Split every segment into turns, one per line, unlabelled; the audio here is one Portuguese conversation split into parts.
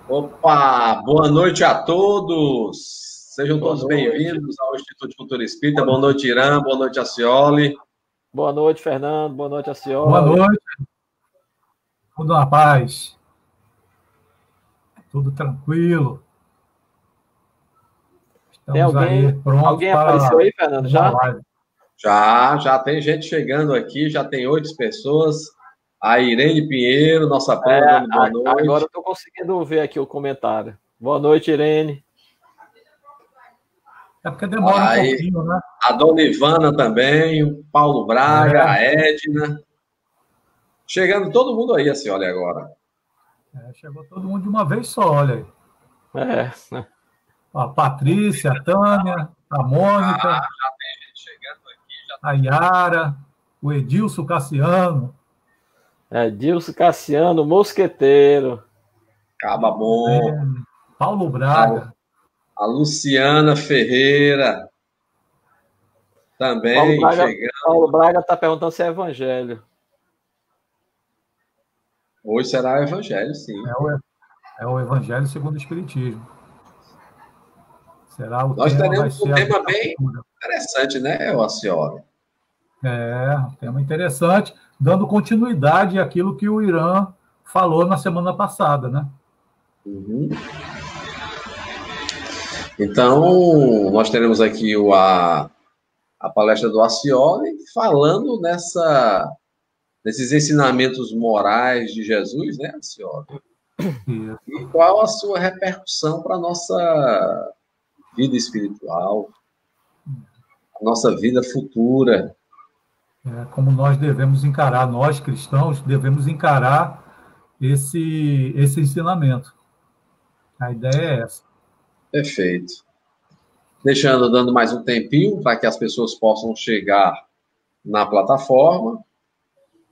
Opa, boa noite a todos. Sejam
Boa
todos
noite.
bem-vindos ao Instituto de Cultura Espírita. Boa noite, Irã. Boa noite, Acioli.
Boa noite, Fernando. Boa noite,
Boa
Acioli.
noite, tudo na paz, tudo tranquilo.
Tem
Estamos aí prontos
alguém
para
apareceu aí, Fernando? Já?
live.
Já tem gente chegando aqui, já tem 8 pessoas. A Irene Pinheiro, nossa prima, dando boa noite.
Agora eu estou conseguindo ver aqui o comentário. Boa noite, Irene.
É porque demora um pouquinho, né?
A dona Ivana também, o Paulo Braga, a Edna. Chegando todo mundo aí, Acioli, agora.
Chegou todo mundo de uma vez só, olha aí.
É.
A Patrícia, a Tânia, a Mônica.
Já tem gente chegando aqui.
A Yara, o Edilson Cassiano.
Edilson Cassiano, mosqueteiro.
Caba bom.
Paulo Braga.
A Luciana Ferreira. Também chegando.
Paulo Braga está perguntando se é evangelho.
Hoje será o evangelho, sim.
É o evangelho segundo o Espiritismo. Será o
Nós
tema,
teremos um tema bem interessante, né, Acioli?
Um tema interessante, dando continuidade àquilo que o Irã falou na semana passada, né?
Uhum. Então, nós teremos aqui a palestra do Acioli falando nesses ensinamentos morais de Jesus, né, Acioli? E qual a sua repercussão para a nossa vida espiritual, a nossa vida futura.
Como nós devemos encarar, nós cristãos devemos encarar esse ensinamento. A ideia é essa.
Perfeito. Dando mais um tempinho para que as pessoas possam chegar na plataforma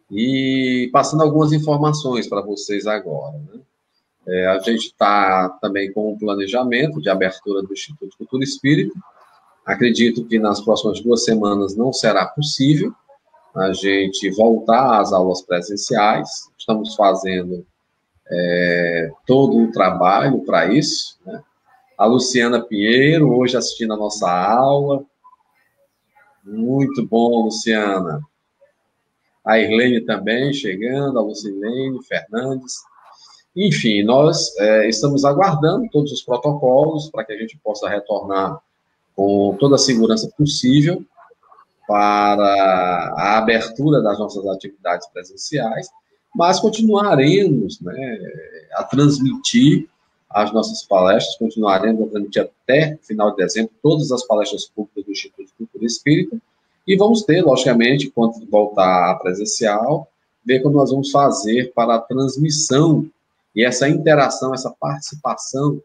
e passando algumas informações para vocês agora, né? A gente está também com um planejamento de abertura do Instituto Cultura Espírita. Acredito que nas próximas 2 semanas não será possível a gente voltar às aulas presenciais. Estamos fazendo todo o trabalho para isso, né? A Luciana Pinheiro, hoje assistindo a nossa aula. Muito bom, Luciana. A Irlene também chegando, a Lucilene Fernandes. Enfim, nós estamos aguardando todos os protocolos para que a gente possa retornar com toda a segurança possível para a abertura das nossas atividades presenciais, mas continuaremos, né, a transmitir as nossas palestras, continuaremos a transmitir até final de dezembro todas as palestras públicas do Instituto de Cultura Espírita, e vamos ter, logicamente, quando voltar a presencial, ver como nós vamos fazer para a transmissão e essa interação, essa participação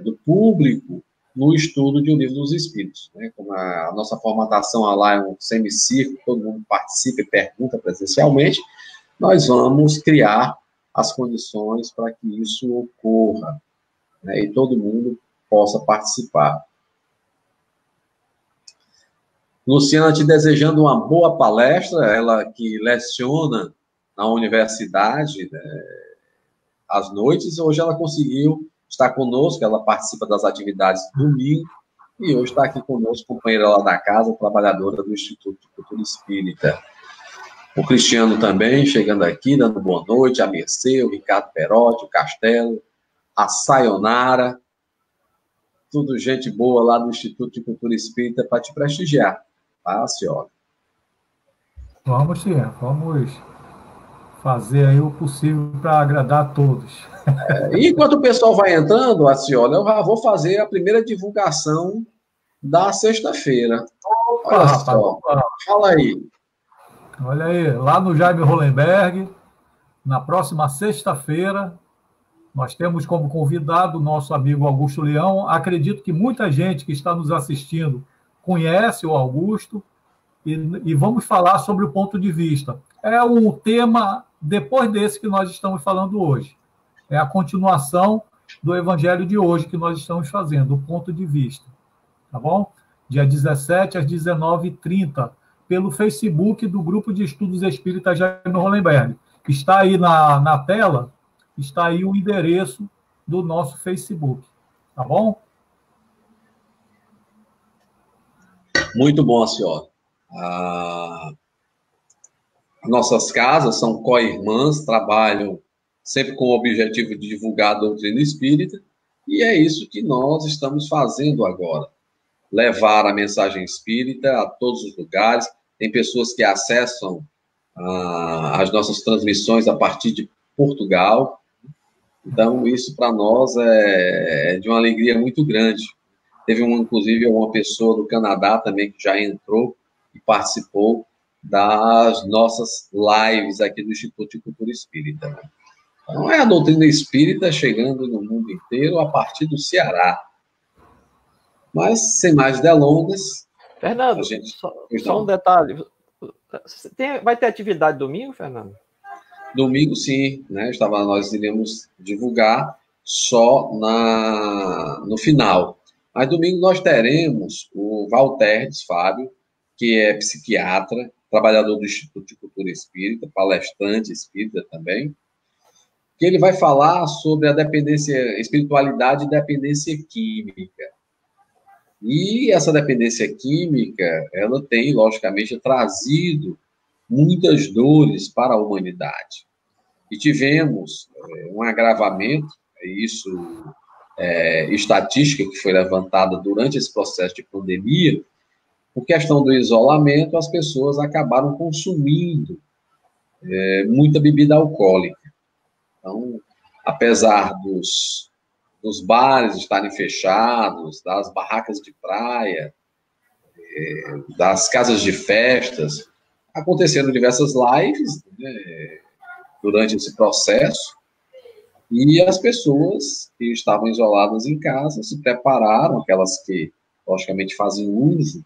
do público no estudo de O Livro dos Espíritos, né? Como a nossa formatação lá é um semicírculo, todo mundo participa e pergunta presencialmente, nós vamos criar as condições para que isso ocorra, né? E todo mundo possa participar. Luciana, te desejando uma boa palestra, ela que leciona na universidade, né, às noites, hoje ela conseguiu estar conosco, ela participa das atividades do domingo, e hoje está aqui conosco, companheira lá da casa, trabalhadora do Instituto de Cultura Espírita. O Cristiano também, chegando aqui, dando boa noite, a Mercê, o Ricardo Perotti, o Castelo, a Sayonara, tudo gente boa lá do Instituto de Cultura Espírita para te prestigiar, tá, senhora?
Vamos fazer aí o possível para agradar a todos.
E enquanto o pessoal vai entrando, Acioli, eu já vou fazer a primeira divulgação da sexta-feira. Olha só, fala aí.
Olha aí, lá no Jaime Hollenberg, na próxima sexta-feira, nós temos como convidado o nosso amigo Augusto Leão. Acredito que muita gente que está nos assistindo conhece o Augusto, e vamos falar sobre o ponto de vista. É um tema depois desse que nós estamos falando hoje. É a continuação do evangelho de hoje que nós estamos fazendo, o ponto de vista. Tá bom? Dia 17 às 19h30, pelo Facebook do Grupo de Estudos Espíritas Jaime Hollenberg. Está aí na tela está aí o endereço do nosso Facebook. Tá bom?
Muito bom, senhora. Nossas casas são co-irmãs, trabalham sempre com o objetivo de divulgar a doutrina espírita, e é isso que nós estamos fazendo agora. Levar a mensagem espírita a todos os lugares. Tem pessoas que acessam as nossas transmissões a partir de Portugal. Então, isso para nós é de uma alegria muito grande. Teve, inclusive, uma pessoa do Canadá também que já entrou e participou das nossas lives aqui do Instituto de Cultura Espírita. Né? Então, é a doutrina espírita chegando no mundo inteiro a partir do Ceará. Mas, sem mais delongas...
Fernando, só um detalhe. Vai ter atividade domingo, Fernando?
Domingo, sim. Né? Nós iremos divulgar só no final. Mas domingo nós teremos o Valterdes Fábio, que é psiquiatra, trabalhador do Instituto de Cultura Espírita, palestrante espírita também, que ele vai falar sobre a dependência, espiritualidade e dependência química. E essa dependência química, ela tem, logicamente, trazido muitas dores para a humanidade. E tivemos um agravamento, isso estatística que foi levantada durante esse processo de pandemia, por questão do isolamento, as pessoas acabaram consumindo muita bebida alcoólica. Então, apesar dos bares estarem fechados, das barracas de praia, das casas de festas, aconteceram diversas lives, né, durante esse processo, e as pessoas que estavam isoladas em casa se prepararam, aquelas que, logicamente, fazem uso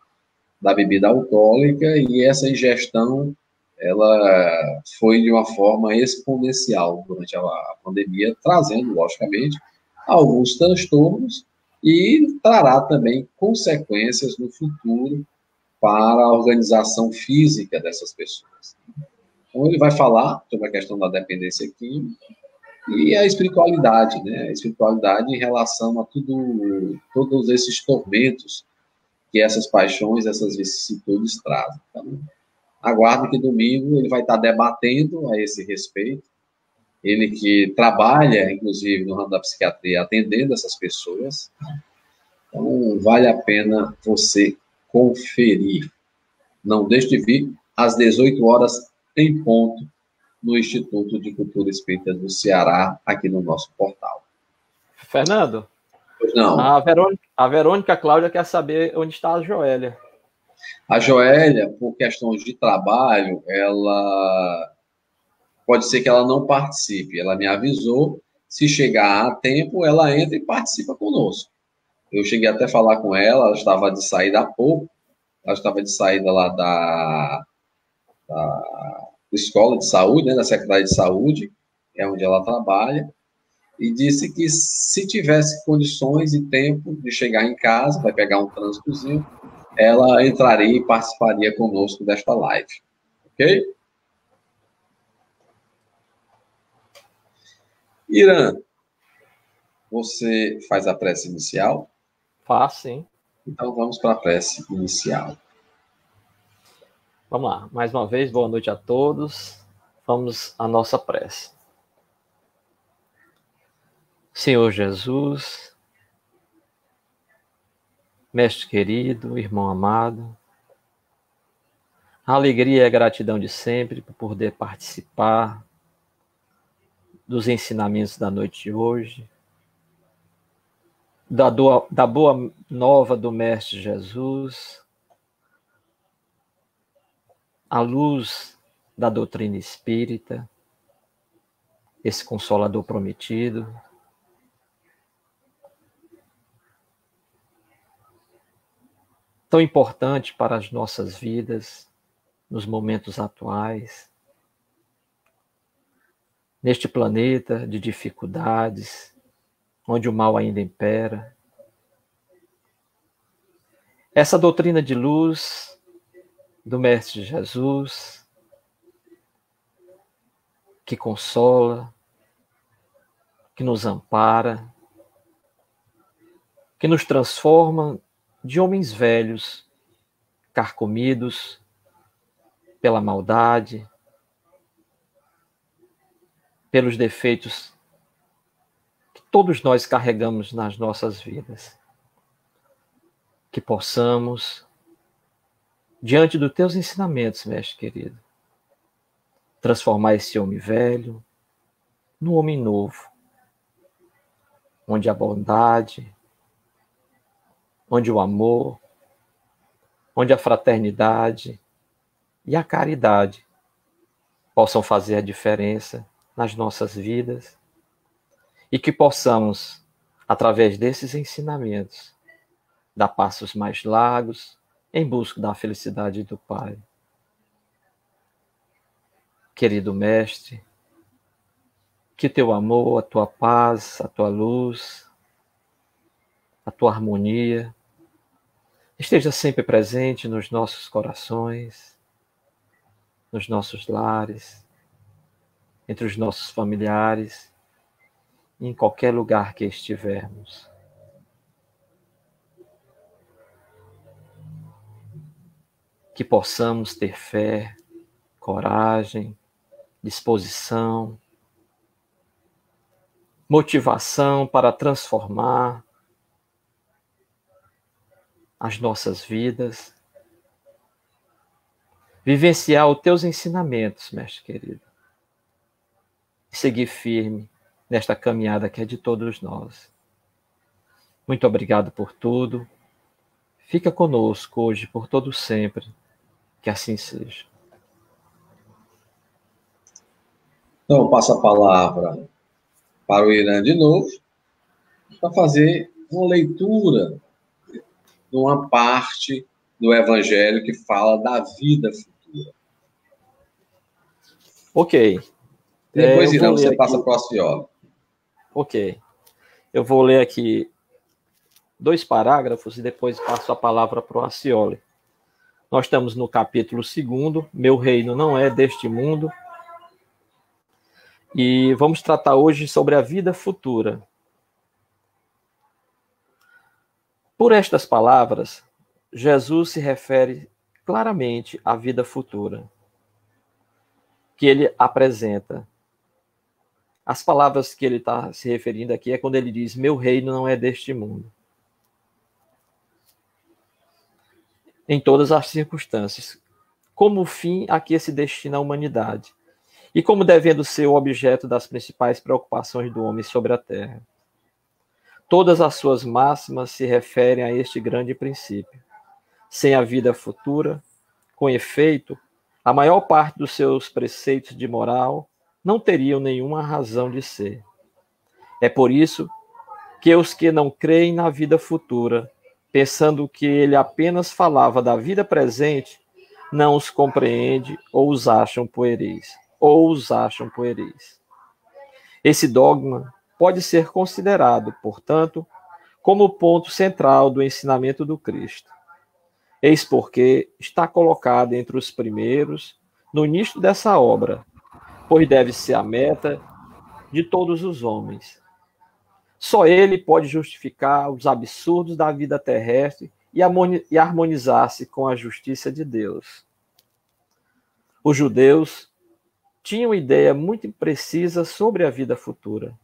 da bebida alcoólica, e essa ingestão ela foi de uma forma exponencial durante a pandemia, trazendo, logicamente, alguns transtornos e trará também consequências no futuro para a organização física dessas pessoas. Então, ele vai falar sobre a questão da dependência química e a espiritualidade, né? A espiritualidade em relação a todos esses tormentos que essas paixões, essas vicissitudes trazem. Então, aguardo que domingo ele vai estar debatendo a esse respeito. Ele que trabalha, inclusive, no ramo da psiquiatria, atendendo essas pessoas. Então, vale a pena você conferir. Não deixe de vir às 18 horas em ponto no Instituto de Cultura Espírita do Ceará, aqui no nosso portal.
Fernando,
Pois não.
A Verônica Cláudia quer saber onde está a Joélia.
A Joélia, por questões de trabalho, ela pode ser que ela não participe. Ela me avisou, se chegar a tempo, ela entra e participa conosco. Eu cheguei até a falar com ela, ela estava de saída há pouco, ela estava de saída lá da escola de saúde, né, da Secretaria de Saúde, é onde ela trabalha, e disse que se tivesse condições e tempo de chegar em casa, vai pegar um trânsitozinho, ela entraria e participaria conosco desta live. Ok? Irã, você faz a prece inicial?
Faço, sim.
Então vamos para a prece inicial.
Vamos lá. Mais uma vez, boa noite a todos. Vamos à nossa prece. Senhor Jesus, Mestre querido, irmão amado, a alegria e a gratidão de sempre por poder participar dos ensinamentos da noite de hoje, da boa nova do Mestre Jesus, à luz da doutrina espírita, esse Consolador prometido, tão importante para as nossas vidas, nos momentos atuais, neste planeta de dificuldades, onde o mal ainda impera. Essa doutrina de luz do Mestre Jesus, que consola, que nos ampara, que nos transforma de homens velhos, carcomidos pela maldade, pelos defeitos que todos nós carregamos nas nossas vidas. Que possamos, diante dos teus ensinamentos, mestre querido, transformar esse homem velho num homem novo, onde a bondade, onde o amor, onde a fraternidade e a caridade possam fazer a diferença nas nossas vidas e que possamos, através desses ensinamentos, dar passos mais largos em busca da felicidade do Pai. Querido Mestre, que teu amor, a tua paz, a tua luz, a tua harmonia esteja sempre presente nos nossos corações, nos nossos lares, entre os nossos familiares, e em qualquer lugar que estivermos. Que possamos ter fé, coragem, disposição, motivação para transformar as nossas vidas, vivenciar os teus ensinamentos, mestre querido, e seguir firme nesta caminhada que é de todos nós. Muito obrigado por tudo. Fica conosco hoje, por todo sempre. Que assim seja.
Então, passo a palavra para o Irã de novo, para fazer uma leitura de uma parte do Evangelho que fala da vida futura.
Ok.
Depois, Irã, você passa para o Acioli.
Ok. Eu vou ler aqui 2 parágrafos e depois passo a palavra para o Acioli. Nós estamos no capítulo 2, Meu Reino Não É Deste Mundo, e vamos tratar hoje sobre a vida futura. Por estas palavras, Jesus se refere claramente à vida futura que ele apresenta. As palavras que ele está se referindo aqui é quando ele diz, meu reino não é deste mundo. Em todas as circunstâncias, como o fim a que se destina a humanidade, e como devendo ser o objeto das principais preocupações do homem sobre a terra. Todas as suas máximas se referem a este grande princípio. Sem a vida futura, com efeito, a maior parte dos seus preceitos de moral não teriam nenhuma razão de ser. É por isso que os que não creem na vida futura, pensando que ele apenas falava da vida presente, não os compreende ou os acham pueris. Esse dogma pode ser considerado, portanto, como o ponto central do ensinamento do Cristo. Eis porque está colocado entre os primeiros no início dessa obra, pois deve ser a meta de todos os homens. Só ele pode justificar os absurdos da vida terrestre e harmonizar-se com a justiça de Deus. Os judeus tinham ideia muito precisa sobre a vida futura.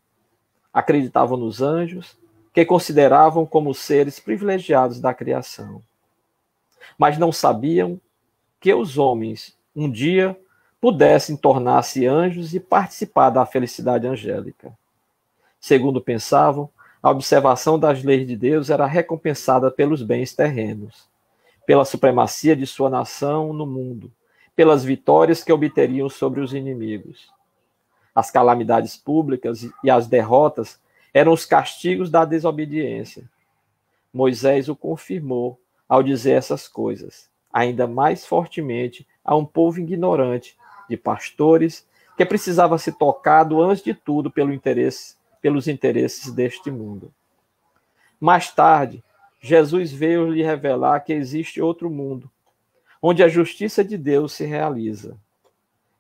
Acreditavam nos anjos, que consideravam como seres privilegiados da criação. Mas não sabiam que os homens, um dia, pudessem tornar-se anjos e participar da felicidade angélica. Segundo pensavam, a observação das leis de Deus era recompensada pelos bens terrenos, pela supremacia de sua nação no mundo, pelas vitórias que obteriam sobre os inimigos. As calamidades públicas e as derrotas eram os castigos da desobediência. Moisés o confirmou ao dizer essas coisas, ainda mais fortemente a um povo ignorante de pastores que precisava ser tocado antes de tudo pelos interesses deste mundo. Mais tarde, Jesus veio lhe revelar que existe outro mundo, onde a justiça de Deus se realiza.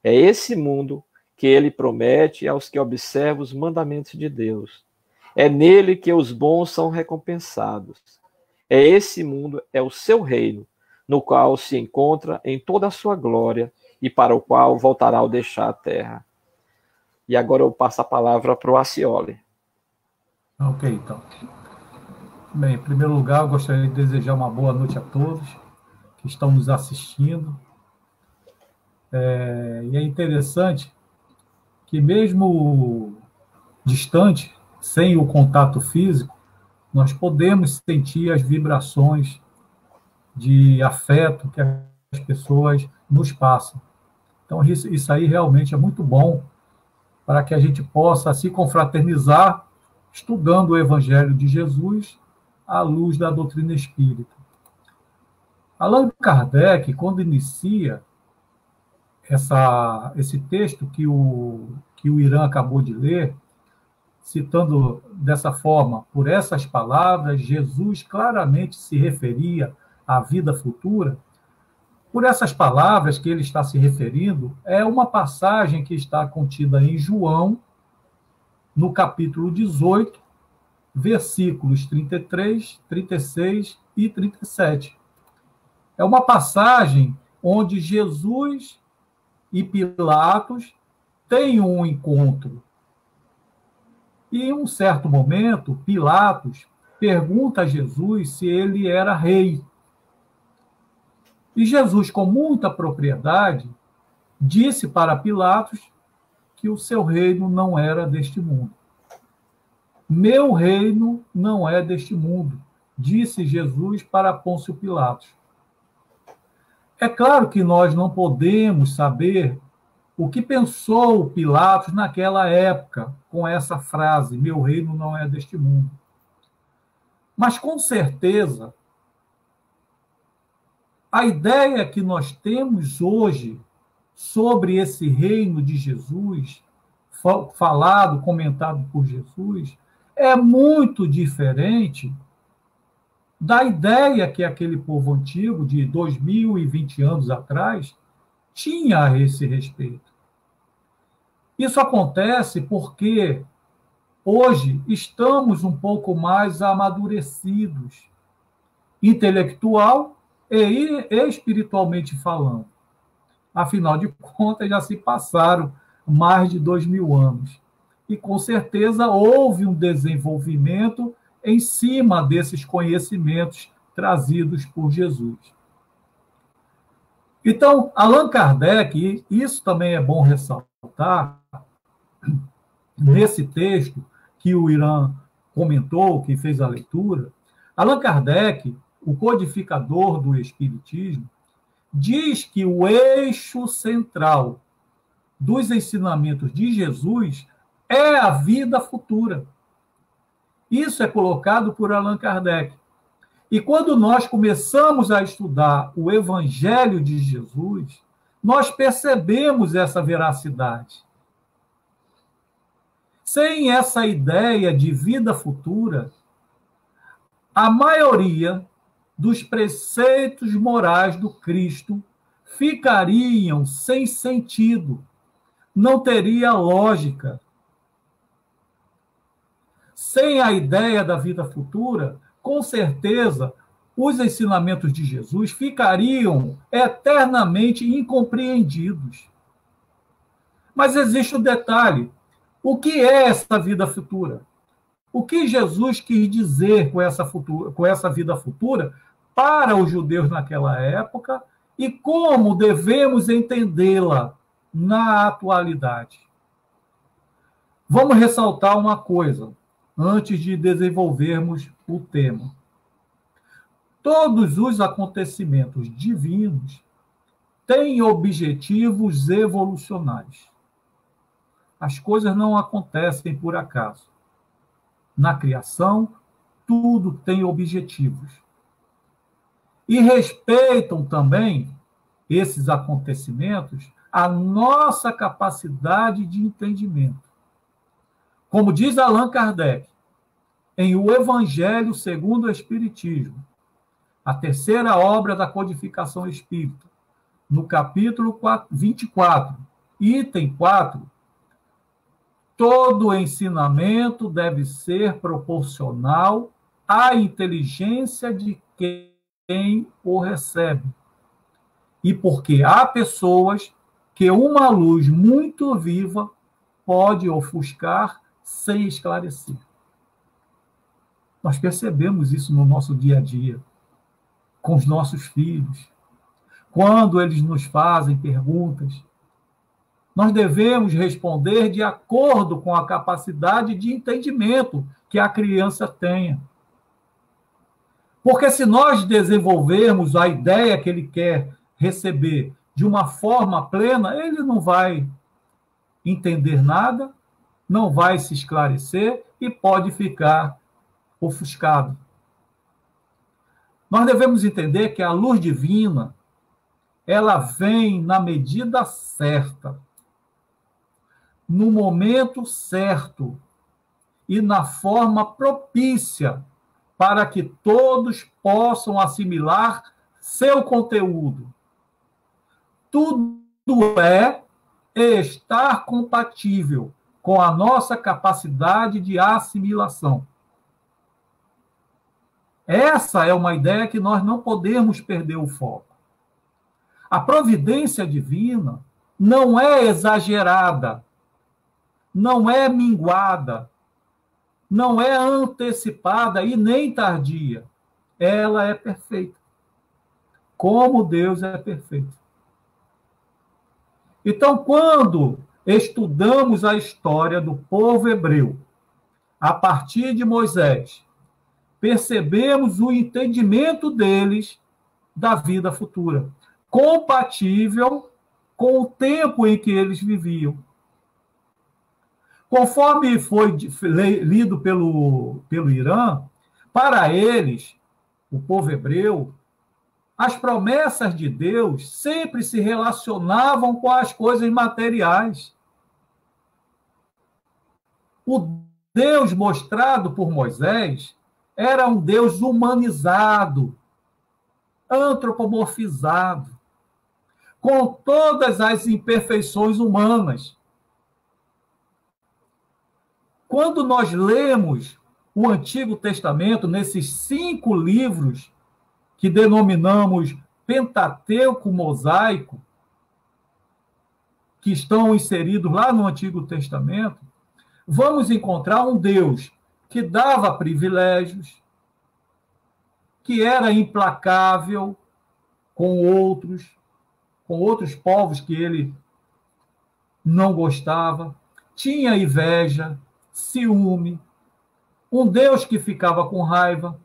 É esse mundo que ele promete aos que observam os mandamentos de Deus. É nele que os bons são recompensados. É esse mundo, é o seu reino, no qual se encontra em toda a sua glória e para o qual voltará ao deixar a terra. E agora eu passo a palavra para o Acioli.
Ok, então. Bem, em primeiro lugar, eu gostaria de desejar uma boa noite a todos que estão nos assistindo. E é interessante que mesmo distante, sem o contato físico, nós podemos sentir as vibrações de afeto que as pessoas nos passam. Então, isso aí realmente é muito bom para que a gente possa se confraternizar estudando o Evangelho de Jesus à luz da doutrina espírita. Allan Kardec, quando inicia esse texto que o Irã acabou de ler, citando dessa forma, por essas palavras, Jesus claramente se referia à vida futura. Por essas palavras que ele está se referindo, é uma passagem que está contida em João, no capítulo 18, versículos 33, 36 e 37. É uma passagem onde Jesus e Pilatos têm um encontro. E, em um certo momento, Pilatos pergunta a Jesus se ele era rei. E Jesus, com muita propriedade, disse para Pilatos que o seu reino não era deste mundo. Meu reino não é deste mundo, disse Jesus para Pôncio Pilatos. É claro que nós não podemos saber o que pensou Pilatos naquela época com essa frase, meu reino não é deste mundo. Mas, com certeza, a ideia que nós temos hoje sobre esse reino de Jesus, falado, comentado por Jesus, é muito diferente da ideia que aquele povo antigo, de 2020 anos atrás, tinha a esse respeito. Isso acontece porque hoje estamos um pouco mais amadurecidos, intelectual e espiritualmente falando. Afinal de contas, já se passaram mais de 2000 anos. E, com certeza, houve um desenvolvimento em cima desses conhecimentos trazidos por Jesus. Então, Allan Kardec, isso também é bom ressaltar, nesse texto que o Irã comentou, que fez a leitura, Allan Kardec, o codificador do Espiritismo, diz que o eixo central dos ensinamentos de Jesus é a vida futura. Isso é colocado por Allan Kardec. E quando nós começamos a estudar o Evangelho de Jesus, nós percebemos essa veracidade. Sem essa ideia de vida futura, a maioria dos preceitos morais do Cristo ficariam sem sentido, não teria lógica. Sem a ideia da vida futura, com certeza, os ensinamentos de Jesus ficariam eternamente incompreendidos. Mas existe um detalhe. O que é essa vida futura? O que Jesus quis dizer com essa vida futura para os judeus naquela época e como devemos entendê-la na atualidade? Vamos ressaltar uma coisa antes de desenvolvermos o tema. Todos os acontecimentos divinos têm objetivos evolucionários. As coisas não acontecem por acaso. Na criação, tudo tem objetivos. E respeitam também esses acontecimentos a nossa capacidade de entendimento. Como diz Allan Kardec, em O Evangelho segundo o Espiritismo, a terceira obra da codificação espírita, no capítulo 24, item 4, todo ensinamento deve ser proporcional à inteligência de quem o recebe. E porque há pessoas que uma luz muito viva pode ofuscar sem esclarecer. Nós percebemos isso no nosso dia a dia, com os nossos filhos. Quando eles nos fazem perguntas, nós devemos responder de acordo com a capacidade de entendimento que a criança tenha. Porque se nós desenvolvermos a ideia que ele quer receber de uma forma plena, ele não vai entender nada, não vai se esclarecer e pode ficar ofuscado. Nós devemos entender que a luz divina, ela vem na medida certa, no momento certo e na forma propícia para que todos possam assimilar seu conteúdo. Tudo é estar compatível com a nossa capacidade de assimilação. Essa é uma ideia que nós não podemos perder o foco. A providência divina não é exagerada, não é minguada, não é antecipada e nem tardia. Ela é perfeita. Como Deus é perfeito. Então, quando estudamos a história do povo hebreu, a partir de Moisés, percebemos o entendimento deles da vida futura, compatível com o tempo em que eles viviam. Conforme foi lido pelo Irã, para eles, o povo hebreu, as promessas de Deus sempre se relacionavam com as coisas materiais. O Deus mostrado por Moisés era um Deus humanizado, antropomorfizado, com todas as imperfeições humanas. Quando nós lemos o Antigo Testamento, nesses 5 livros que denominamos Pentateuco Mosaico, que estão inseridos lá no Antigo Testamento, vamos encontrar um Deus que dava privilégios, que era implacável com outros povos que ele não gostava, tinha inveja, ciúme, um Deus que ficava com raiva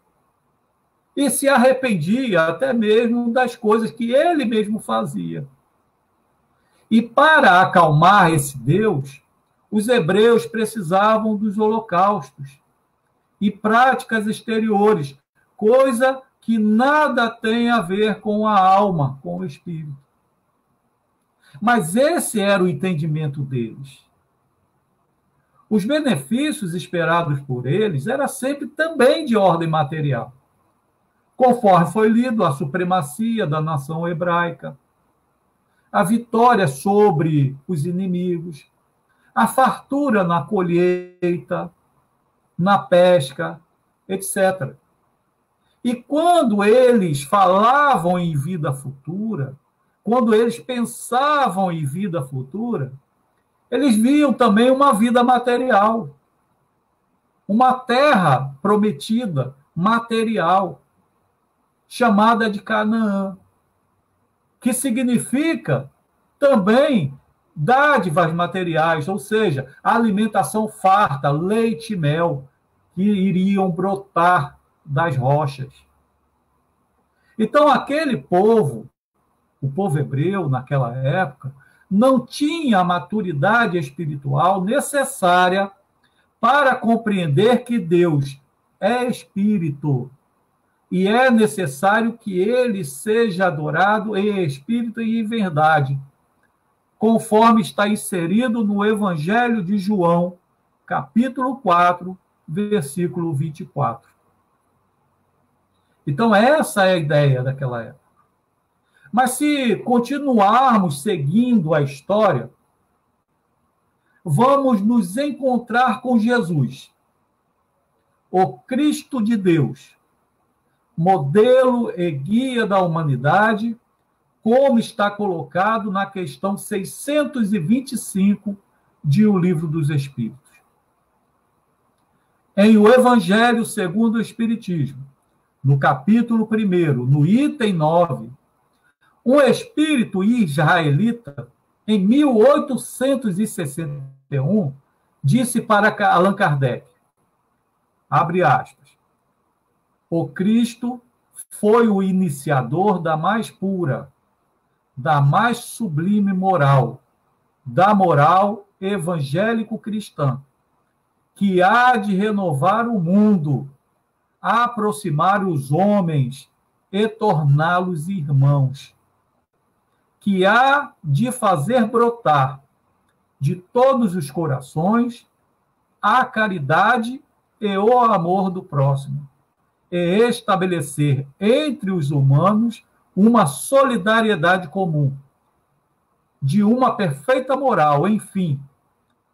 e se arrependia até mesmo das coisas que ele mesmo fazia. E para acalmar esse Deus, os hebreus precisavam dos holocaustos e práticas exteriores, coisa que nada tem a ver com a alma, com o espírito. Mas esse era o entendimento deles. Os benefícios esperados por eles eram sempre também de ordem material, conforme foi lido a supremacia da nação hebraica, a vitória sobre os inimigos, a fartura na colheita, na pesca, etc. E quando eles falavam em vida futura, quando eles pensavam em vida futura, eles viam também uma vida material, uma terra prometida, material, chamada de Canaã, que significa também dádivas materiais, ou seja, alimentação farta, leite e mel, que iriam brotar das rochas. Então, aquele povo, o povo hebreu naquela época, não tinha a maturidade espiritual necessária para compreender que Deus é espírito e é necessário que ele seja adorado em espírito e em verdade, conforme está inserido no Evangelho de João, capítulo 4, versículo 24. Então, essa é a ideia daquela época. Mas se continuarmos seguindo a história, vamos nos encontrar com Jesus, o Cristo de Deus, modelo e guia da humanidade, como está colocado na questão 625 de O Livro dos Espíritos. Em O Evangelho segundo o Espiritismo, no capítulo 1, no item 9, um espírito israelita, em 1861, disse para Allan Kardec, abre aspas, o Cristo foi o iniciador da mais pura, da mais sublime moral, da moral evangélico-cristã, que há de renovar o mundo, aproximar os homens e torná-los irmãos, que há de fazer brotar de todos os corações a caridade e o amor do próximo, e estabelecer entre os humanos uma solidariedade comum, de uma perfeita moral, enfim,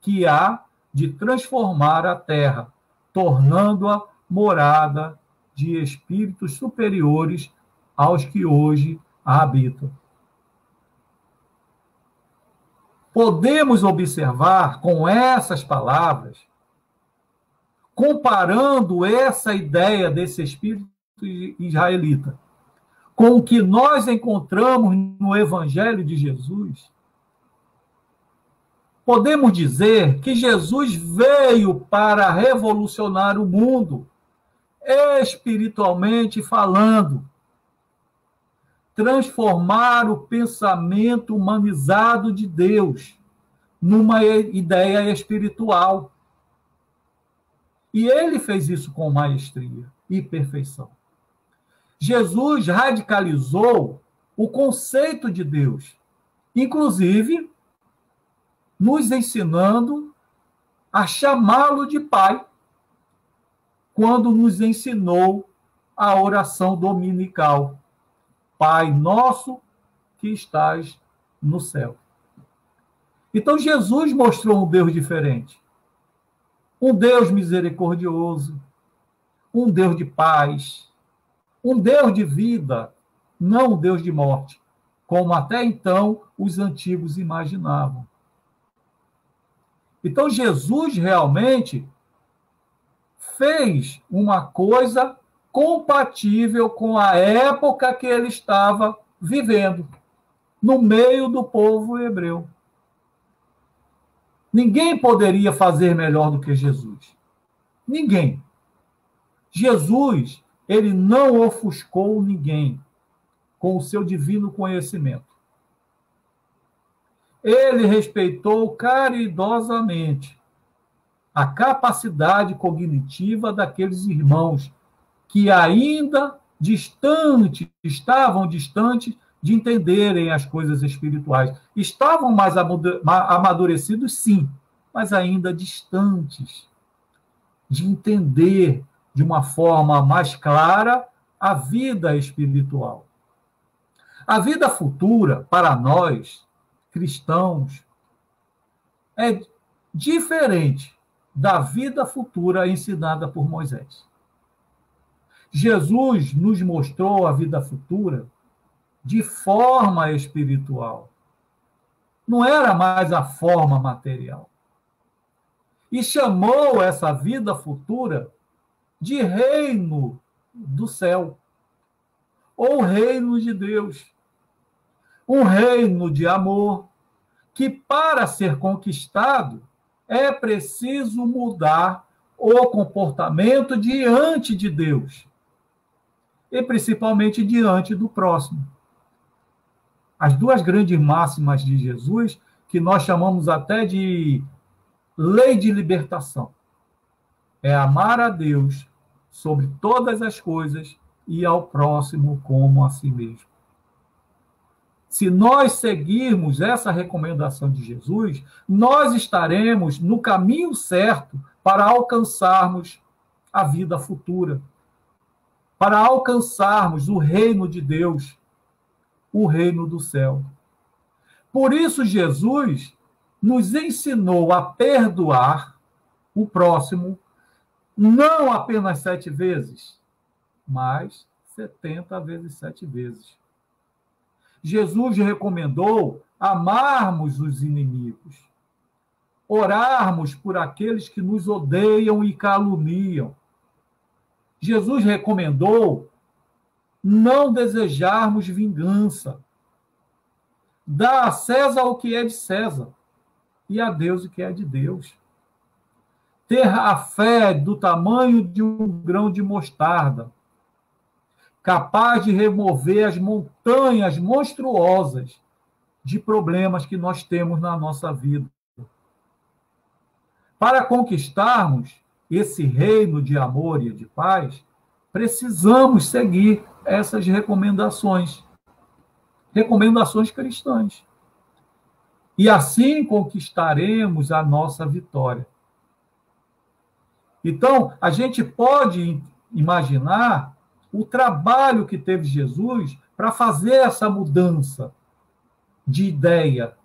que há de transformar a Terra, tornando-a morada de espíritos superiores aos que hoje a habitam. Podemos observar com essas palavras, comparando essa ideia desse espírito israelita com o que nós encontramos no Evangelho de Jesus, podemos dizer que Jesus veio para revolucionar o mundo, espiritualmente falando, transformar o pensamento humanizado de Deus numa ideia espiritual. E ele fez isso com maestria e perfeição. Jesus radicalizou o conceito de Deus, inclusive nos ensinando a chamá-lo de Pai, quando nos ensinou a oração dominical. Pai nosso que estás no céu. Então, Jesus mostrou um Deus diferente. Um Deus misericordioso, um Deus de paz, um Deus de vida, não um Deus de morte, como até então os antigos imaginavam. Então, Jesus realmente fez uma coisa compatível com a época que ele estava vivendo, no meio do povo hebreu. Ninguém poderia fazer melhor do que Jesus. Ninguém. Jesus, ele não ofuscou ninguém com o seu divino conhecimento. Ele respeitou caridosamente a capacidade cognitiva daqueles irmãos que ainda estavam distantes de entenderem as coisas espirituais. Estavam mais amadurecidos, sim, mas ainda distantes de entender de uma forma mais clara a vida espiritual. A vida futura, para nós, cristãos, é diferente da vida futura ensinada por Moisés. Jesus nos mostrou a vida futura de forma espiritual. Não era mais a forma material. E chamou essa vida futura de reino do céu, ou reino de Deus. Um reino de amor que, para ser conquistado, é preciso mudar o comportamento diante de Deus e principalmente diante do próximo. As duas grandes máximas de Jesus, que nós chamamos até de lei de libertação, é amar a Deus sobre todas as coisas e ao próximo como a si mesmo. Se nós seguirmos essa recomendação de Jesus, nós estaremos no caminho certo para alcançarmos a vida futura, para alcançarmos o reino de Deus, o reino do céu. Por isso, Jesus nos ensinou a perdoar o próximo, não apenas 7 vezes, mas 70 vezes 7 vezes. Jesus recomendou amarmos os inimigos, orarmos por aqueles que nos odeiam e caluniam. Jesus recomendou não desejarmos vingança, dar a César o que é de César e a Deus o que é de Deus. Ter a fé do tamanho de um grão de mostarda, capaz de remover as montanhas monstruosas de problemas que nós temos na nossa vida. Para conquistarmos esse reino de amor e de paz, precisamos seguir essas recomendações cristãs. E assim conquistaremos a nossa vitória. Então, a gente pode imaginar o trabalho que teve Jesus para fazer essa mudança de ideia,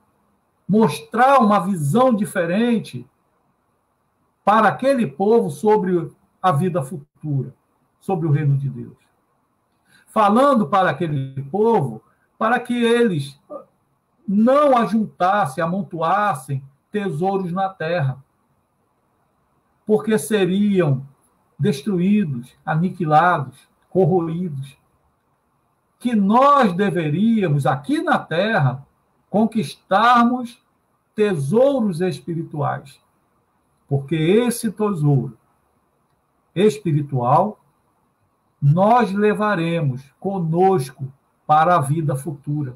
mostrar uma visão diferente para aquele povo sobre a vida futura, sobre o reino de Deus. Falando para aquele povo, para que eles não ajuntassem, amontoassem tesouros na terra, porque seriam destruídos, aniquilados, corroídos. Que nós deveríamos, aqui na terra, conquistarmos tesouros espirituais, porque esse tesouro espiritual nós levaremos conosco para a vida futura.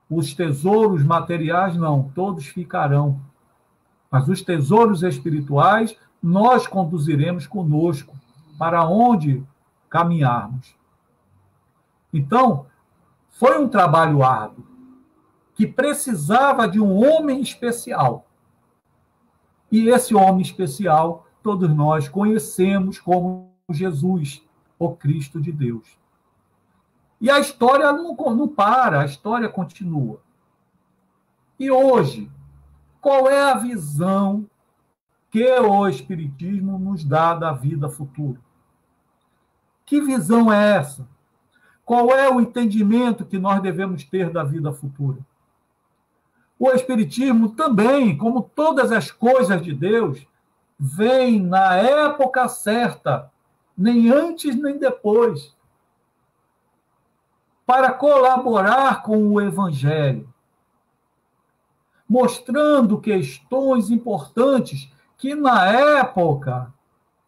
Os tesouros materiais não, todos ficarão. Mas os tesouros espirituais nós conduziremos conosco para onde caminharmos. Então, foi um trabalho árduo que precisava de um homem especial. E esse homem especial, todos nós conhecemos como Jesus, o Cristo de Deus. E a história não para, a história continua. E hoje, qual é a visão que o Espiritismo nos dá da vida futura? Que visão é essa? Qual é o entendimento que nós devemos ter da vida futura? O Espiritismo também, como todas as coisas de Deus, vem na época certa, nem antes nem depois, para colaborar com o Evangelho, mostrando questões importantes que, na época,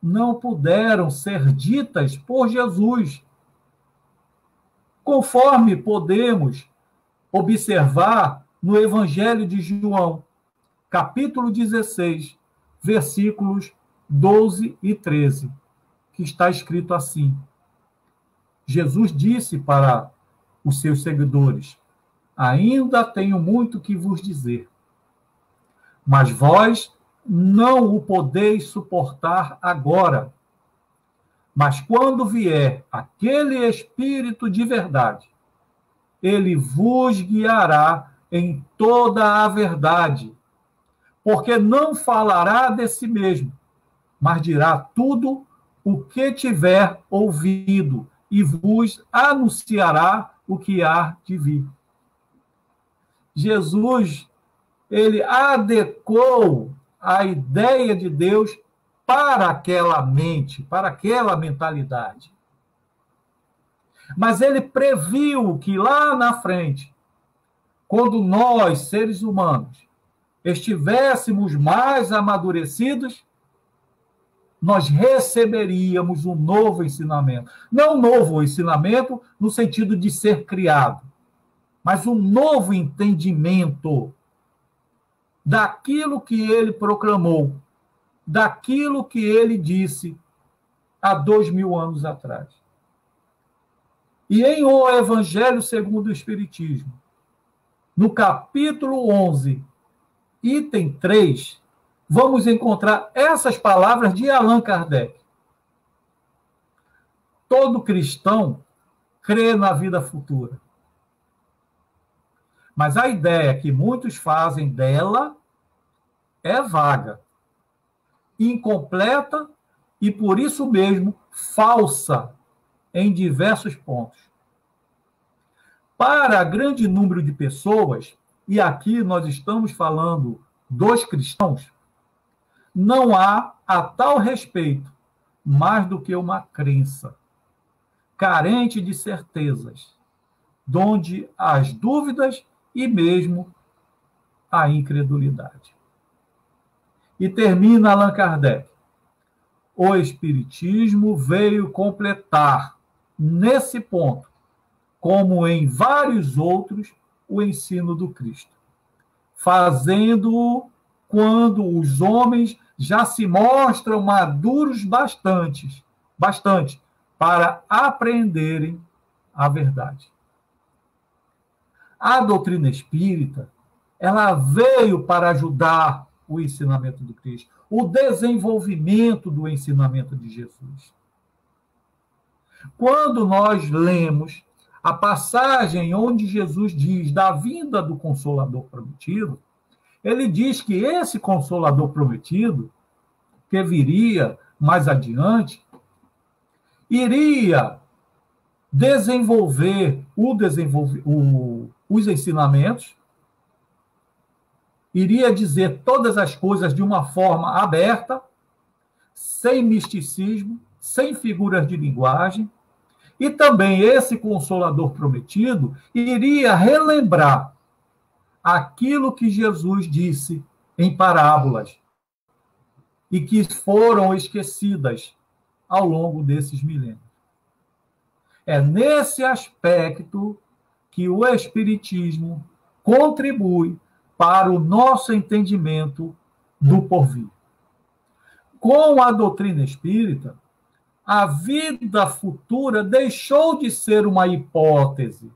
não puderam ser ditas por Jesus. Conforme podemos observar no Evangelho de João, capítulo 16, versículos 12 e 13, que está escrito assim: Jesus disse para os seus seguidores: ainda tenho muito que vos dizer, mas vós não o podeis suportar agora. Mas quando vier aquele Espírito de verdade, ele vos guiará em toda a verdade, porque não falará de si mesmo, mas dirá tudo o que tiver ouvido e vos anunciará o que há de vir. Jesus, ele adequou a ideia de Deus para aquela mente, para aquela mentalidade. Mas ele previu que lá na frente, quando nós, seres humanos, estivéssemos mais amadurecidos, nós receberíamos um novo ensinamento. Não um novo ensinamento no sentido de ser criado, mas um novo entendimento daquilo que ele proclamou, daquilo que ele disse há 2000 anos atrás. E em O Evangelho segundo o Espiritismo, no capítulo 11, item 3, vamos encontrar essas palavras de Allan Kardec. Todo cristão crê na vida futura. Mas a ideia que muitos fazem dela é vaga, incompleta e, por isso mesmo, falsa em diversos pontos. Para grande número de pessoas, e aqui nós estamos falando dos cristãos, não há a tal respeito mais do que uma crença, carente de certezas, donde as dúvidas e mesmo a incredulidade. E termina Allan Kardec. O Espiritismo veio completar, nesse ponto, como em vários outros, o ensino do Cristo, fazendo-o quando os homens já se mostram maduros bastante para apreenderem a verdade. A doutrina espírita, ela veio para ajudar o ensinamento do Cristo, o desenvolvimento do ensinamento de Jesus. Quando nós lemos a passagem onde Jesus diz da vinda do Consolador prometido, ele diz que esse Consolador prometido, que viria mais adiante, iria desenvolver os ensinamentos, iria dizer todas as coisas de uma forma aberta, sem misticismo, sem figuras de linguagem, e também esse Consolador prometido iria relembrar aquilo que Jesus disse em parábolas e que foram esquecidas ao longo desses milênios. É nesse aspecto que o Espiritismo contribui para o nosso entendimento do porvir. Com a doutrina espírita, a vida futura deixou de ser uma hipótese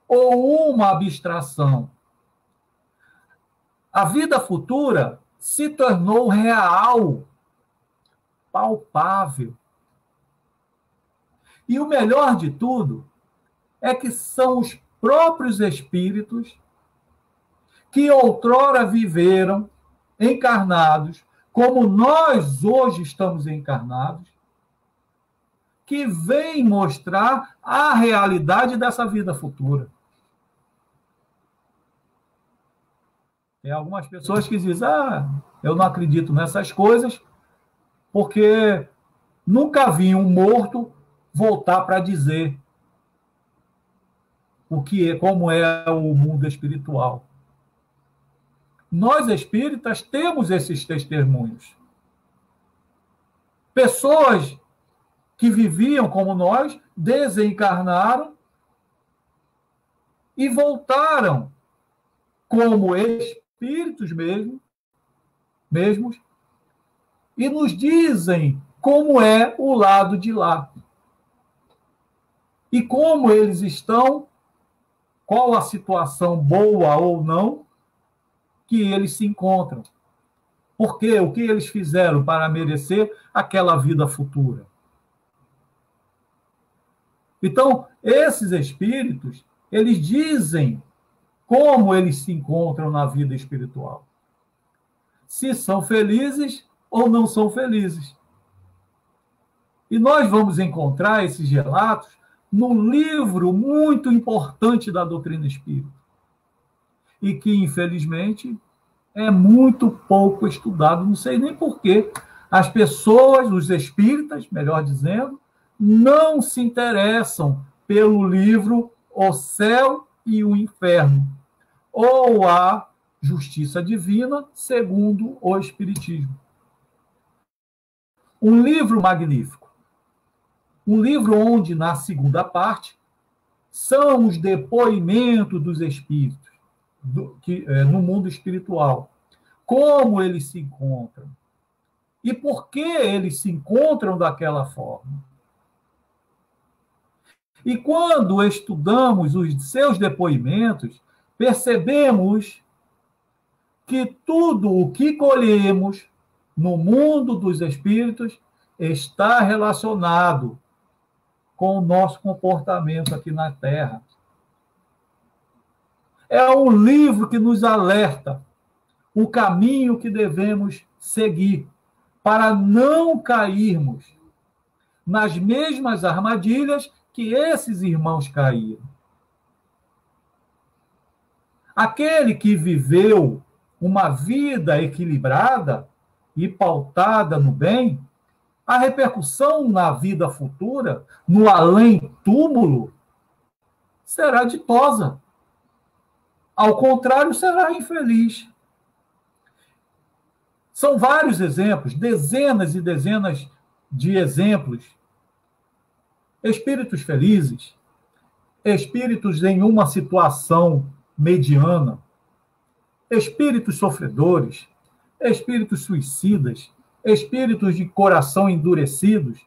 ou uma abstração. A vida futura se tornou real, palpável. E o melhor de tudo é que são os próprios espíritos que outrora viveram encarnados, como nós hoje estamos encarnados, que vêm mostrar a realidade dessa vida futura. Tem algumas pessoas que dizem, eu não acredito nessas coisas, porque nunca vi um morto voltar para dizer como é o mundo espiritual. Nós espíritas temos esses testemunhos. Pessoas que viviam como nós, desencarnaram e voltaram como espíritos mesmos e nos dizem como é o lado de lá. E como eles estão, qual a situação boa ou não que eles se encontram. Porque o que eles fizeram para merecer aquela vida futura. Então, esses espíritos, eles dizem como eles se encontram na vida espiritual. Se são felizes ou não são felizes. E nós vamos encontrar esses relatos num livro muito importante da doutrina espírita. E que, infelizmente, é muito pouco estudado. Não sei nem por quê. As pessoas, os espíritas, melhor dizendo, não se interessam pelo livro O Céu e o Inferno, ou a Justiça Divina, segundo o Espiritismo. Um livro magnífico. Um livro onde, na segunda parte, são os depoimentos dos espíritos no mundo espiritual. Como eles se encontram. E por que eles se encontram daquela forma. E quando estudamos os seus depoimentos, percebemos que tudo o que colhemos no mundo dos espíritos está relacionado com o nosso comportamento aqui na Terra. É um livro que nos alerta o caminho que devemos seguir para não cairmos nas mesmas armadilhas que esses irmãos caíram. Aquele que viveu uma vida equilibrada e pautada no bem, a repercussão na vida futura, no além-túmulo, será ditosa. Ao contrário, será infeliz. São vários exemplos, dezenas e dezenas de exemplos. Espíritos felizes, espíritos em uma situação mediana, espíritos sofredores, espíritos suicidas, espíritos de coração endurecidos,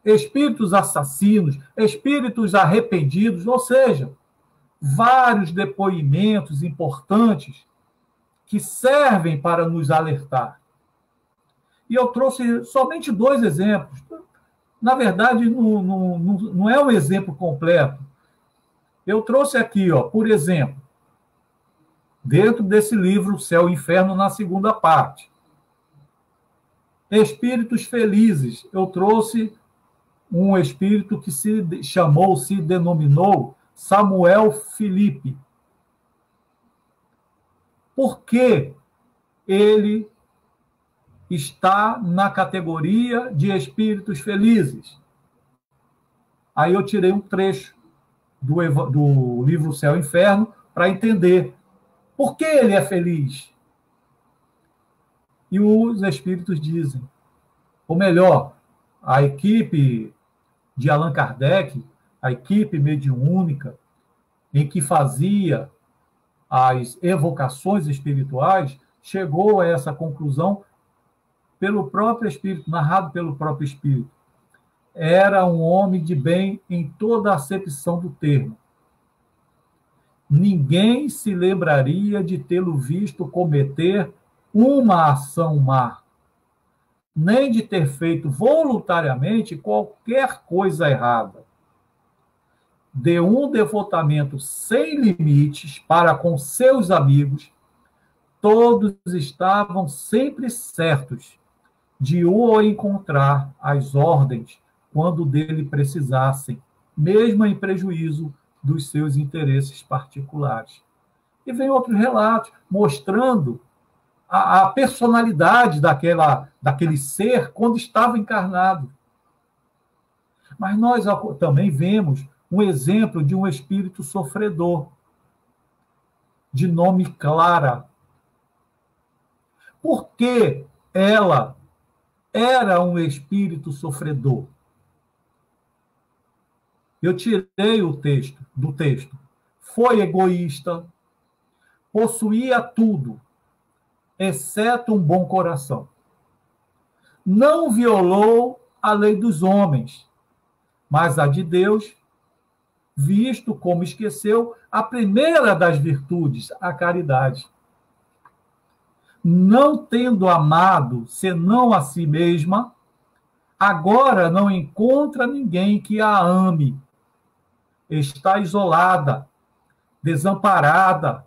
espíritos assassinos, espíritos arrependidos, ou seja, vários depoimentos importantes que servem para nos alertar. E eu trouxe somente 2 exemplos. Na verdade, não é um exemplo completo. Eu trouxe aqui, por exemplo, dentro desse livro, Céu e Inferno, na segunda parte. Espíritos felizes. Eu trouxe um espírito que se denominou Samuel Felipe. Por que ele está na categoria de espíritos felizes? Aí eu tirei um trecho do livro Céu e Inferno para entender por que ele é feliz. E os espíritos dizem, ou melhor, a equipe de Allan Kardec, a equipe mediúnica, em que fazia as evocações espirituais, chegou a essa conclusão pelo próprio espírito, narrado pelo próprio espírito. Era um homem de bem em toda a acepção do termo. Ninguém se lembraria de tê-lo visto cometer uma ação má, nem de ter feito voluntariamente qualquer coisa errada. De um devotamento sem limites para com seus amigos, todos estavam sempre certos de o encontrar às ordens quando dele precisassem, mesmo em prejuízo dos seus interesses particulares. E vem outros relatos mostrando a personalidade daquele ser quando estava encarnado. Mas nós também vemos um exemplo de um espírito sofredor, de nome Clara. Por que ela era um espírito sofredor? Eu tirei o texto do texto. Foi egoísta, possuía tudo, exceto um bom coração. Não violou a lei dos homens, mas a de Deus, visto como esqueceu a primeira das virtudes, a caridade. Não tendo amado senão a si mesma, agora não encontra ninguém que a ame. Está isolada, desamparada,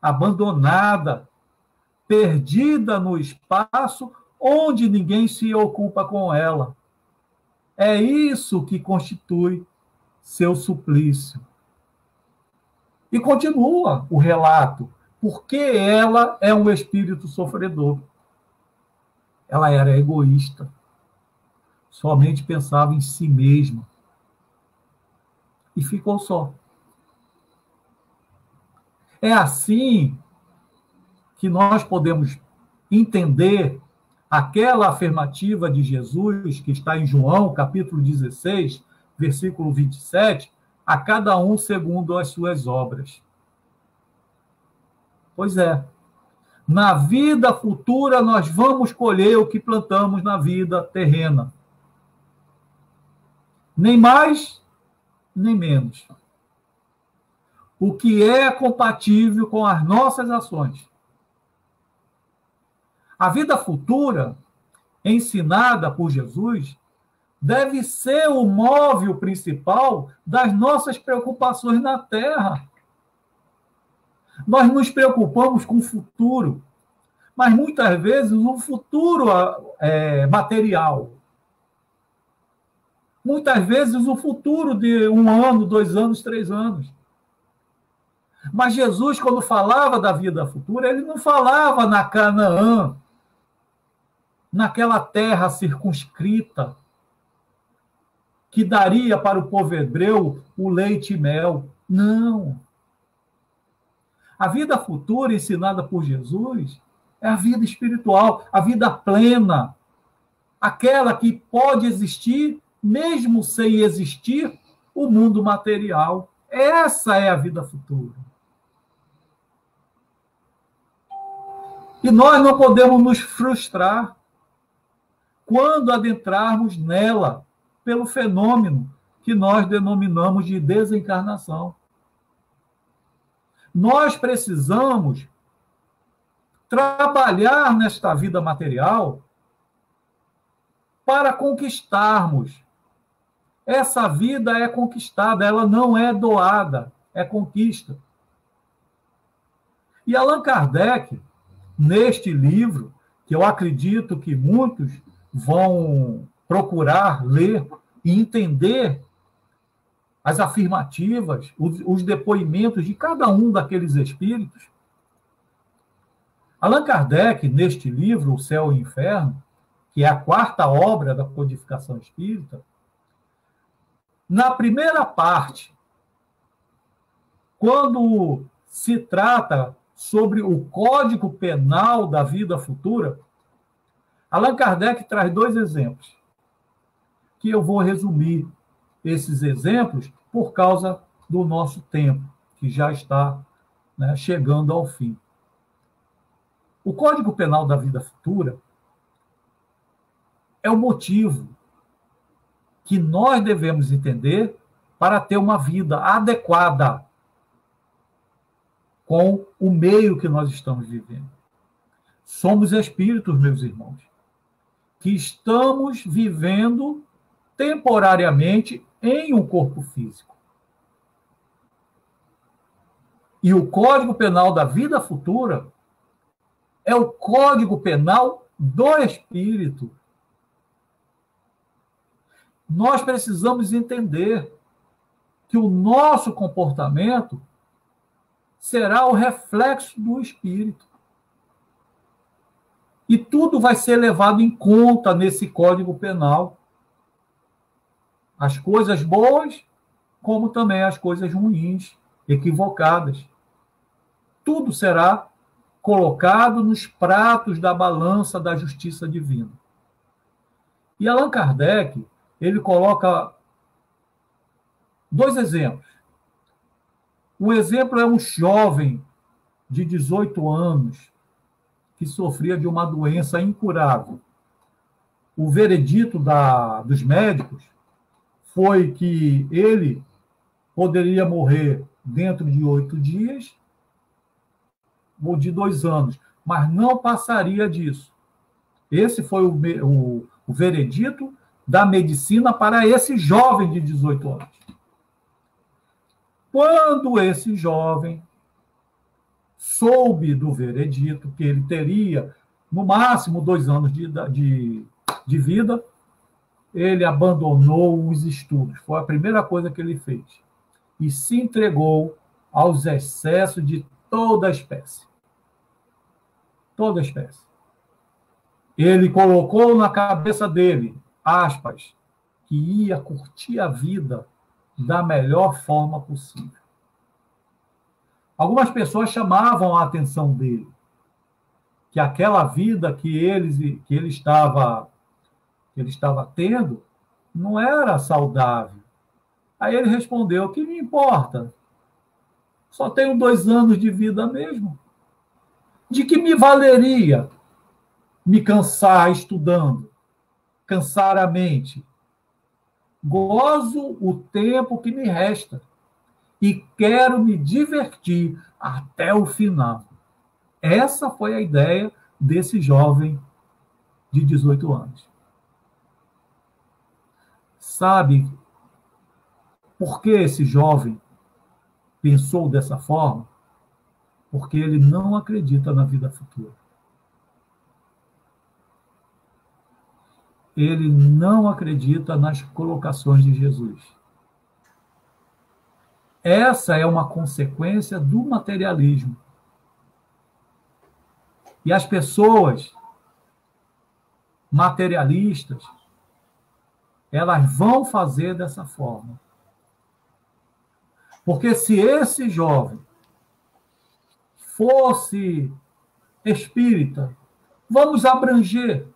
abandonada, perdida no espaço onde ninguém se ocupa com ela. É isso que constitui seu suplício. E continua o relato, porque ela é um espírito sofredor. Ela era egoísta, somente pensava em si mesma. E ficou só. É assim que nós podemos entender aquela afirmativa de Jesus, que está em João, capítulo 16, versículo 27, a cada um segundo as suas obras. Pois é. Na vida futura, nós vamos colher o que plantamos na vida terrena. Nem mais, nem menos. O que é compatível com as nossas ações. A vida futura, ensinada por Jesus, deve ser o móvel principal das nossas preocupações na Terra. Nós nos preocupamos com o futuro, mas muitas vezes o futuro é material. Muitas vezes o futuro de 1 ano, 2 anos, 3 anos. Mas Jesus, quando falava da vida futura, ele não falava na Canaã, naquela terra circunscrita, que daria para o povo hebreu o leite e mel. Não. A vida futura ensinada por Jesus é a vida espiritual, a vida plena, aquela que pode existir mesmo sem existir o mundo material. Essa é a vida futura. E nós não podemos nos frustrar quando adentrarmos nela pelo fenômeno que nós denominamos de desencarnação. Nós precisamos trabalhar nesta vida material para conquistarmos. Essa vida é conquistada, ela não é doada, é conquista. E Allan Kardec, neste livro, que eu acredito que muitos vão procurar ler e entender as afirmativas, os depoimentos de cada um daqueles espíritos. Allan Kardec, neste livro, O Céu e o Inferno, que é a 4ª obra da codificação espírita, na primeira parte, quando se trata sobre o Código Penal da vida futura, Allan Kardec traz 2 exemplos, que eu vou resumir esses exemplos por causa do nosso tempo, que já está, né, chegando ao fim. O Código Penal da vida futura é o motivo que nós devemos entender para ter uma vida adequada com o meio que nós estamos vivendo. Somos espíritos, meus irmãos, que estamos vivendo temporariamente em um corpo físico. E o Código Penal da vida futura é o Código Penal do espírito. Nós precisamos entender que o nosso comportamento será o reflexo do espírito. E tudo vai ser levado em conta nesse Código Penal. As coisas boas, como também as coisas ruins, equivocadas. Tudo será colocado nos pratos da balança da justiça divina. E Allan Kardec, ele coloca 2 exemplos. Um exemplo é um jovem de 18 anos que sofria de uma doença incurável. O veredito dos médicos foi que ele poderia morrer dentro de 8 dias ou de 2 anos, mas não passaria disso. Esse foi o veredito da medicina para esse jovem de 18 anos. Quando esse jovem soube do veredito, que ele teria, no máximo, 2 anos de vida, ele abandonou os estudos. Foi a primeira coisa que ele fez. E se entregou aos excessos de toda a espécie. Toda a espécie. Ele colocou na cabeça dele, aspas, que ia curtir a vida da melhor forma possível. Algumas pessoas chamavam a atenção dele, que aquela vida que ele estava tendo não era saudável. Aí ele respondeu: o que me importa? Só tenho 2 anos de vida mesmo. De que me valeria me cansar estudando, cansar a mente? Gozo o tempo que me resta e quero me divertir até o final. Essa foi a ideia desse jovem de 18 anos. sabe por que esse jovem pensou dessa forma? Porque ele não acredita na vida futura. Ele não acredita nas colocações de Jesus. Essa é uma consequência do materialismo. E as pessoas materialistas, elas vão fazer dessa forma. Porque se esse jovem fosse espírita, vamos abranger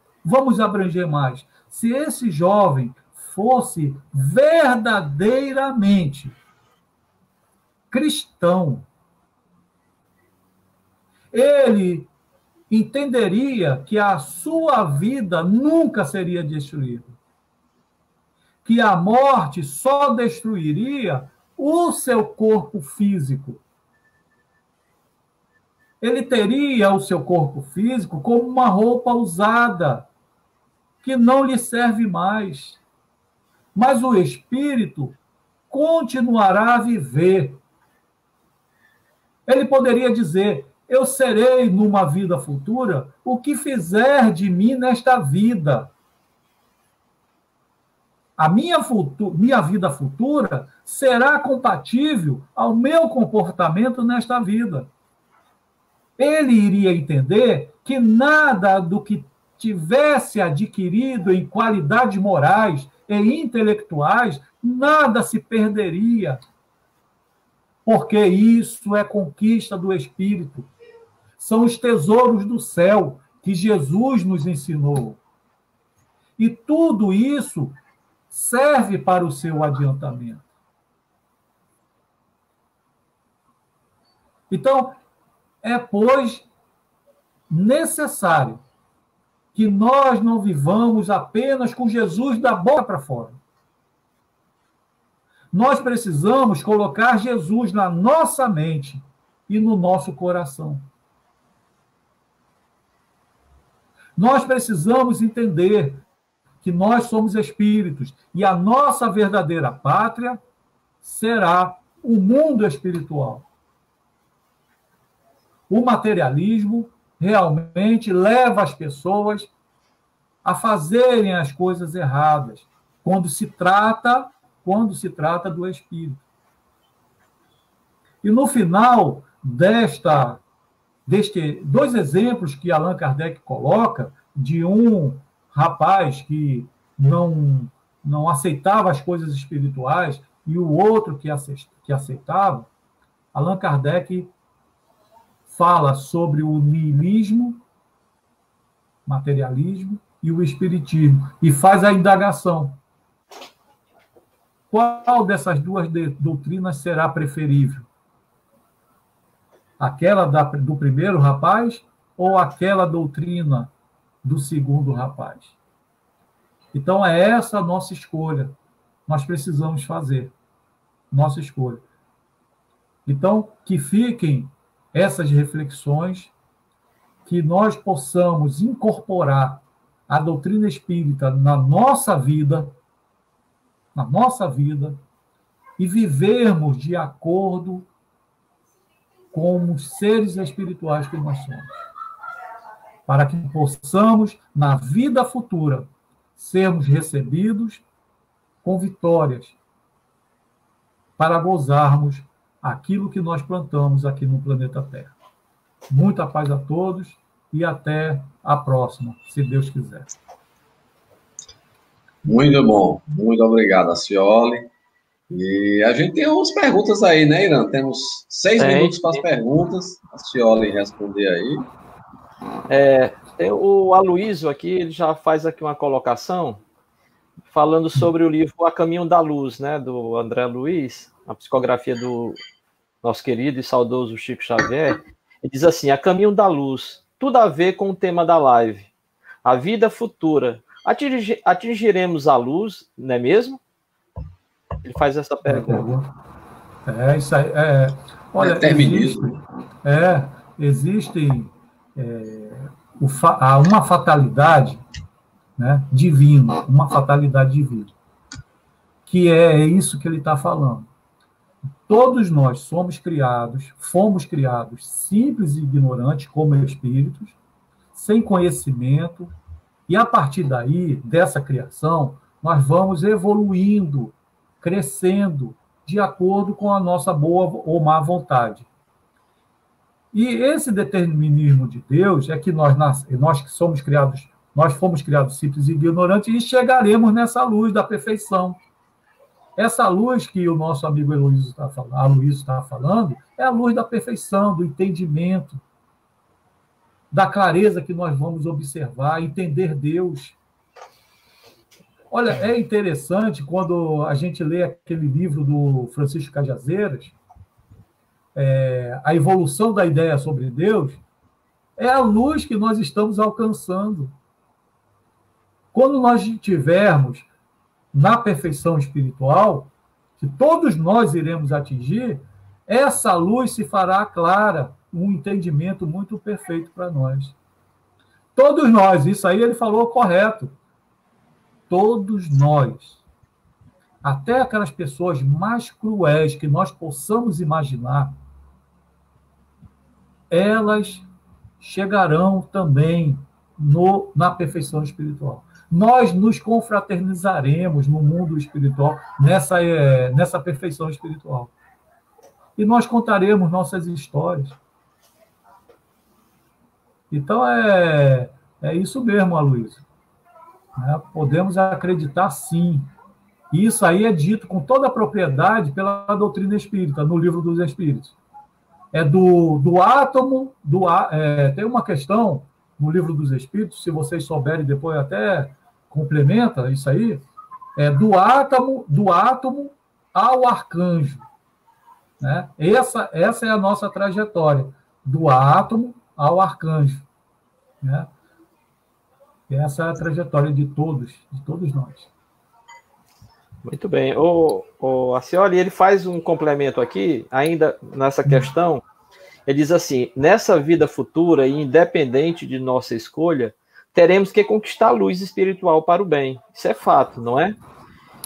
mais. Se esse jovem fosse verdadeiramente cristão, ele entenderia que a sua vida nunca seria destruída, que a morte só destruiria o seu corpo físico. Ele teria o seu corpo físico como uma roupa usada, que não lhe serve mais. Mas o espírito continuará a viver. Ele poderia dizer: eu serei, numa vida futura, o que fizer de mim nesta vida. A minha vida futura será compatível ao meu comportamento nesta vida. Ele iria entender que nada do que tivesse adquirido em qualidades morais e intelectuais, nada se perderia, porque isso é conquista do Espírito. São os tesouros do céu que Jesus nos ensinou. E tudo isso serve para o seu adiantamento. Então, é, pois, necessário que nós não vivamos apenas com Jesus da boca para fora. Nós precisamos colocar Jesus na nossa mente e no nosso coração. Nós precisamos entender que nós somos espíritos e a nossa verdadeira pátria será o mundo espiritual. O materialismo realmente leva as pessoas a fazerem as coisas erradas quando se trata do espírito. E no final destes dois exemplos que Allan Kardec coloca, de um rapaz que não aceitava as coisas espirituais e o outro que aceitava, Allan Kardec fala sobre o niilismo, materialismo e o espiritismo, e faz a indagação. Qual dessas duas doutrinas será preferível? Aquela do primeiro rapaz ou aquela doutrina do segundo rapaz? Então, é essa a nossa escolha. Nós precisamos fazer. Nossa escolha. Então, que fiquem essas reflexões, que nós possamos incorporar a doutrina espírita na nossa vida, e vivermos de acordo com os seres espirituais que nós somos, para que possamos, na vida futura, sermos recebidos com vitórias, para gozarmos aquilo que nós plantamos aqui no planeta Terra. Muita paz a todos e até a próxima, se Deus quiser.
Muito bom. Muito obrigado, Acioli. E a gente tem umas perguntas aí, né, Irã? Temos 6 minutos para as perguntas. Acioli responder aí.
Tem o Aloysio aqui, ele já faz aqui uma colocação falando sobre o livro A Caminho da Luz, né, do André Luiz, a psicografia do nosso querido e saudoso Chico Xavier. Ele diz assim: A Caminho da Luz, tudo a ver com o tema da live. A vida futura. Atingiremos a luz, não é mesmo? Ele faz essa pergunta.
Isso aí. Olha, existe uma fatalidade, né, divina, uma fatalidade divina. que é isso que ele está falando. Todos nós fomos criados simples e ignorantes como espíritos, sem conhecimento, e a partir daí, dessa criação, nós vamos evoluindo, crescendo, de acordo com a nossa boa ou má vontade. E esse determinismo de Deus é que nós que somos criados, nós fomos criados simples e ignorantes e chegaremos nessa luz da perfeição. Essa luz que o nosso amigo Aloysio está falando é a luz da perfeição, do entendimento, da clareza que nós vamos observar, entender Deus. Olha, é interessante quando a gente lê aquele livro do Francisco Cajazeiras, A Evolução da Ideia sobre Deus, é a luz que nós estamos alcançando. Quando nós estivermos na perfeição espiritual, que todos nós iremos atingir, essa luz se fará clara, um entendimento muito perfeito para nós. Todos nós, isso aí ele falou correto. Todos nós. Até aquelas pessoas mais cruéis que nós possamos imaginar, elas chegarão também na perfeição espiritual. Nós nos confraternizaremos no mundo espiritual, nessa perfeição espiritual. E nós contaremos nossas histórias. Então, é isso mesmo, Aloysio. Podemos acreditar, sim. E isso aí é dito com toda a propriedade pela doutrina espírita, no Livro dos Espíritos. É do átomo, tem uma questão no Livro dos Espíritos, se vocês souberem, depois até complementa isso aí, do átomo ao arcanjo. Né? Essa é a nossa trajetória, do átomo ao arcanjo. Né? Essa é a trajetória de todos nós.
Muito bem. O Acioli, ele faz um complemento aqui, ainda nessa questão. Ele diz assim: nessa vida futura, e independente de nossa escolha, teremos que conquistar a luz espiritual para o bem. Isso é fato, não é?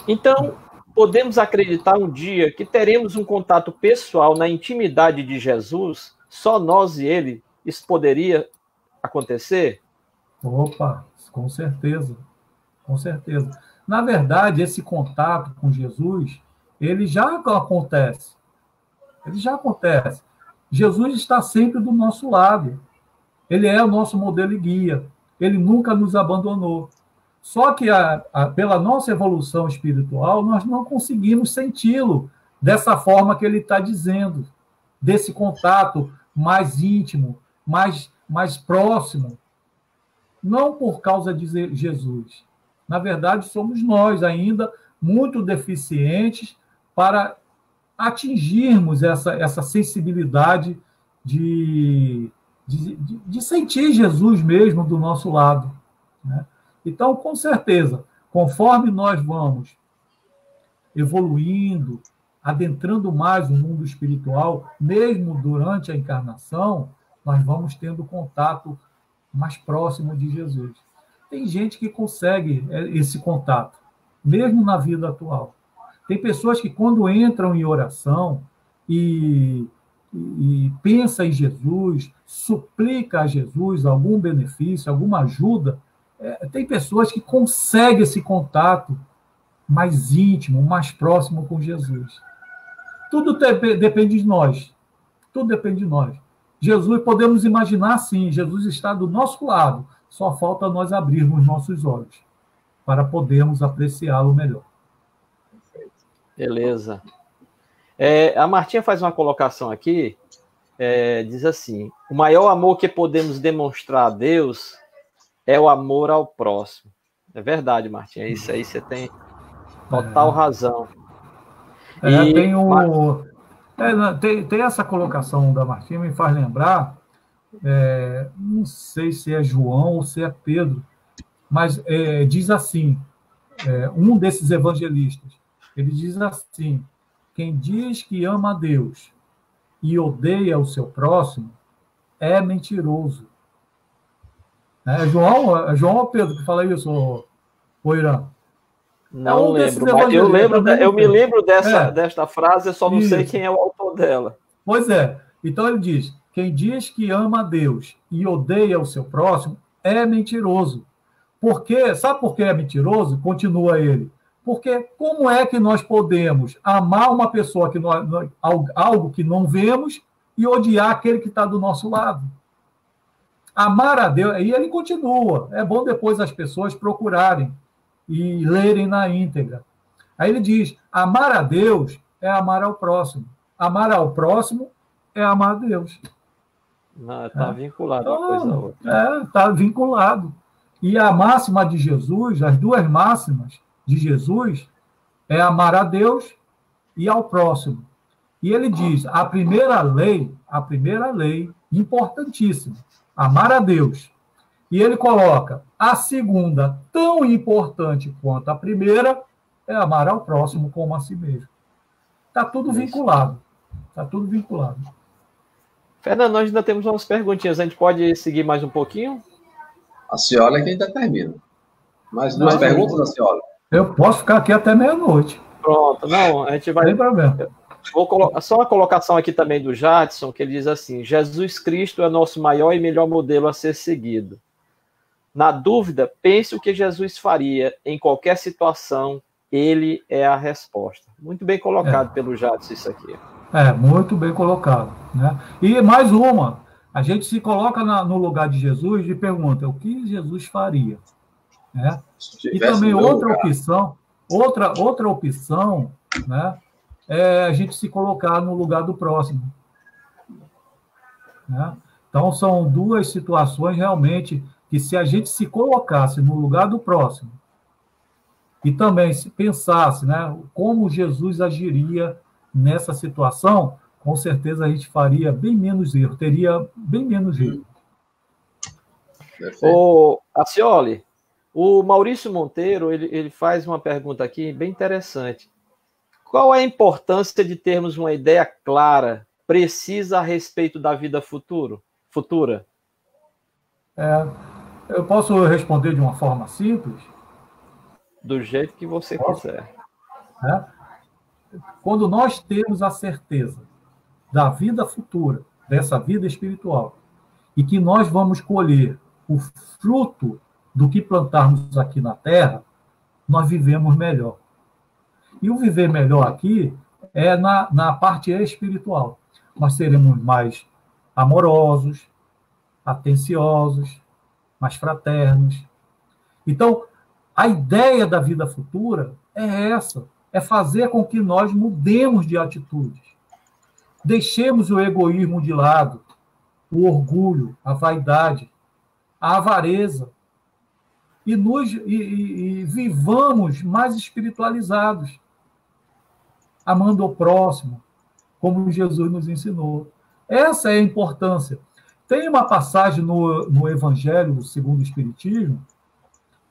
Então, podemos acreditar um dia que teremos um contato pessoal na intimidade de Jesus, só nós e ele? Isso poderia acontecer?
Opa, com certeza. Com certeza. Na verdade, esse contato com Jesus, ele já acontece. Ele já acontece. Jesus está sempre do nosso lado. Ele é o nosso modelo e guia. Ele nunca nos abandonou. Só que, pela nossa evolução espiritual, nós não conseguimos senti-lo dessa forma que ele está dizendo, desse contato mais íntimo, mais próximo. Não por causa de Jesus. Na verdade, somos nós ainda muito deficientes para atingirmos essa sensibilidade de sentir Jesus mesmo do nosso lado. Né? Então, com certeza, conforme nós vamos evoluindo, adentrando mais o mundo espiritual, mesmo durante a encarnação, nós vamos tendo contato mais próximo de Jesus. Tem gente que consegue esse contato, mesmo na vida atual. Tem pessoas que, quando entram em oração e pensa em Jesus, suplica a Jesus algum benefício, alguma ajuda, tem pessoas que conseguem esse contato mais íntimo, mais próximo com Jesus. Tudo depende de nós. Tudo depende de nós. Jesus, podemos imaginar, sim, Jesus está do nosso lado. Só falta nós abrirmos nossos olhos para podermos apreciá-lo melhor.
Beleza. A Martinha faz uma colocação aqui, diz assim: o maior amor que podemos demonstrar a Deus é o amor ao próximo. É verdade, Martinha, isso aí você tem total razão.
Tem essa colocação da Martinha, me faz lembrar, não sei se é João ou se é Pedro, mas diz assim, um desses evangelistas, ele diz assim: quem diz que ama a Deus e odeia o seu próximo é mentiroso. João ou Pedro que fala isso, o Irã?
Não lembro, mas eu me lembro desta frase, eu só não sei quem é o autor dela.
Pois é. Então ele diz: quem diz que ama a Deus e odeia o seu próximo é mentiroso. Sabe por que é mentiroso? Continua ele. Porque como é que nós podemos amar uma pessoa algo que não vemos e odiar aquele que está do nosso lado? Amar a Deus, e ele continua. É bom depois as pessoas procurarem e lerem na íntegra. Aí ele diz: amar a Deus é amar ao próximo. Amar ao próximo é amar a Deus.
Está vinculado uma coisa a outra.
Está vinculado. E a máxima de Jesus, as duas máximas de Jesus, é amar a Deus e ao próximo. E ele diz: a primeira lei, importantíssima, amar a Deus. E ele coloca: a segunda, tão importante quanto a primeira, é amar ao próximo como a si mesmo. Está tudo vinculado. Está tudo vinculado.
Fernando, nós ainda temos umas perguntinhas. A gente pode seguir mais um pouquinho?
A senhora é quem ainda termina. Mais duas perguntas, a senhora?
Eu posso ficar aqui até meia-noite.
Pronto. Não, a gente vai...
Não tem problema.
Vou colocar só uma colocação aqui também do Jadson, que ele diz assim: Jesus Cristo é nosso maior e melhor modelo a ser seguido. Na dúvida, pense o que Jesus faria em qualquer situação. Ele é a resposta. Muito bem colocado pelo Jadson isso aqui.
Muito bem colocado, né? E mais uma, a gente se coloca no lugar de Jesus e pergunta: o que Jesus faria? Né? E também outra opção, né, é a gente se colocar no lugar do próximo. Né? Então, são duas situações realmente que, se a gente se colocasse no lugar do próximo e também se pensasse, né, como Jesus agiria nessa situação, com certeza a gente faria bem menos erro, teria bem menos erro.
Ô, Acioli, o Maurício Monteiro, ele faz uma pergunta aqui bem interessante. Qual é a importância de termos uma ideia clara, precisa a respeito da vida futura?
Eu posso responder de uma forma simples?
Do jeito que você quiser.
Quando nós temos a certeza da vida futura, dessa vida espiritual, e que nós vamos colher o fruto do que plantarmos aqui na Terra, nós vivemos melhor. E o viver melhor aqui é na parte espiritual. Nós seremos mais amorosos, atenciosos, mais fraternos. Então, a ideia da vida futura é essa: é fazer com que nós mudemos de atitudes. Deixemos o egoísmo de lado, o orgulho, a vaidade, a avareza, e vivamos mais espiritualizados, amando o próximo, como Jesus nos ensinou. Essa é a importância. Tem uma passagem no Evangelho segundo o Espiritismo,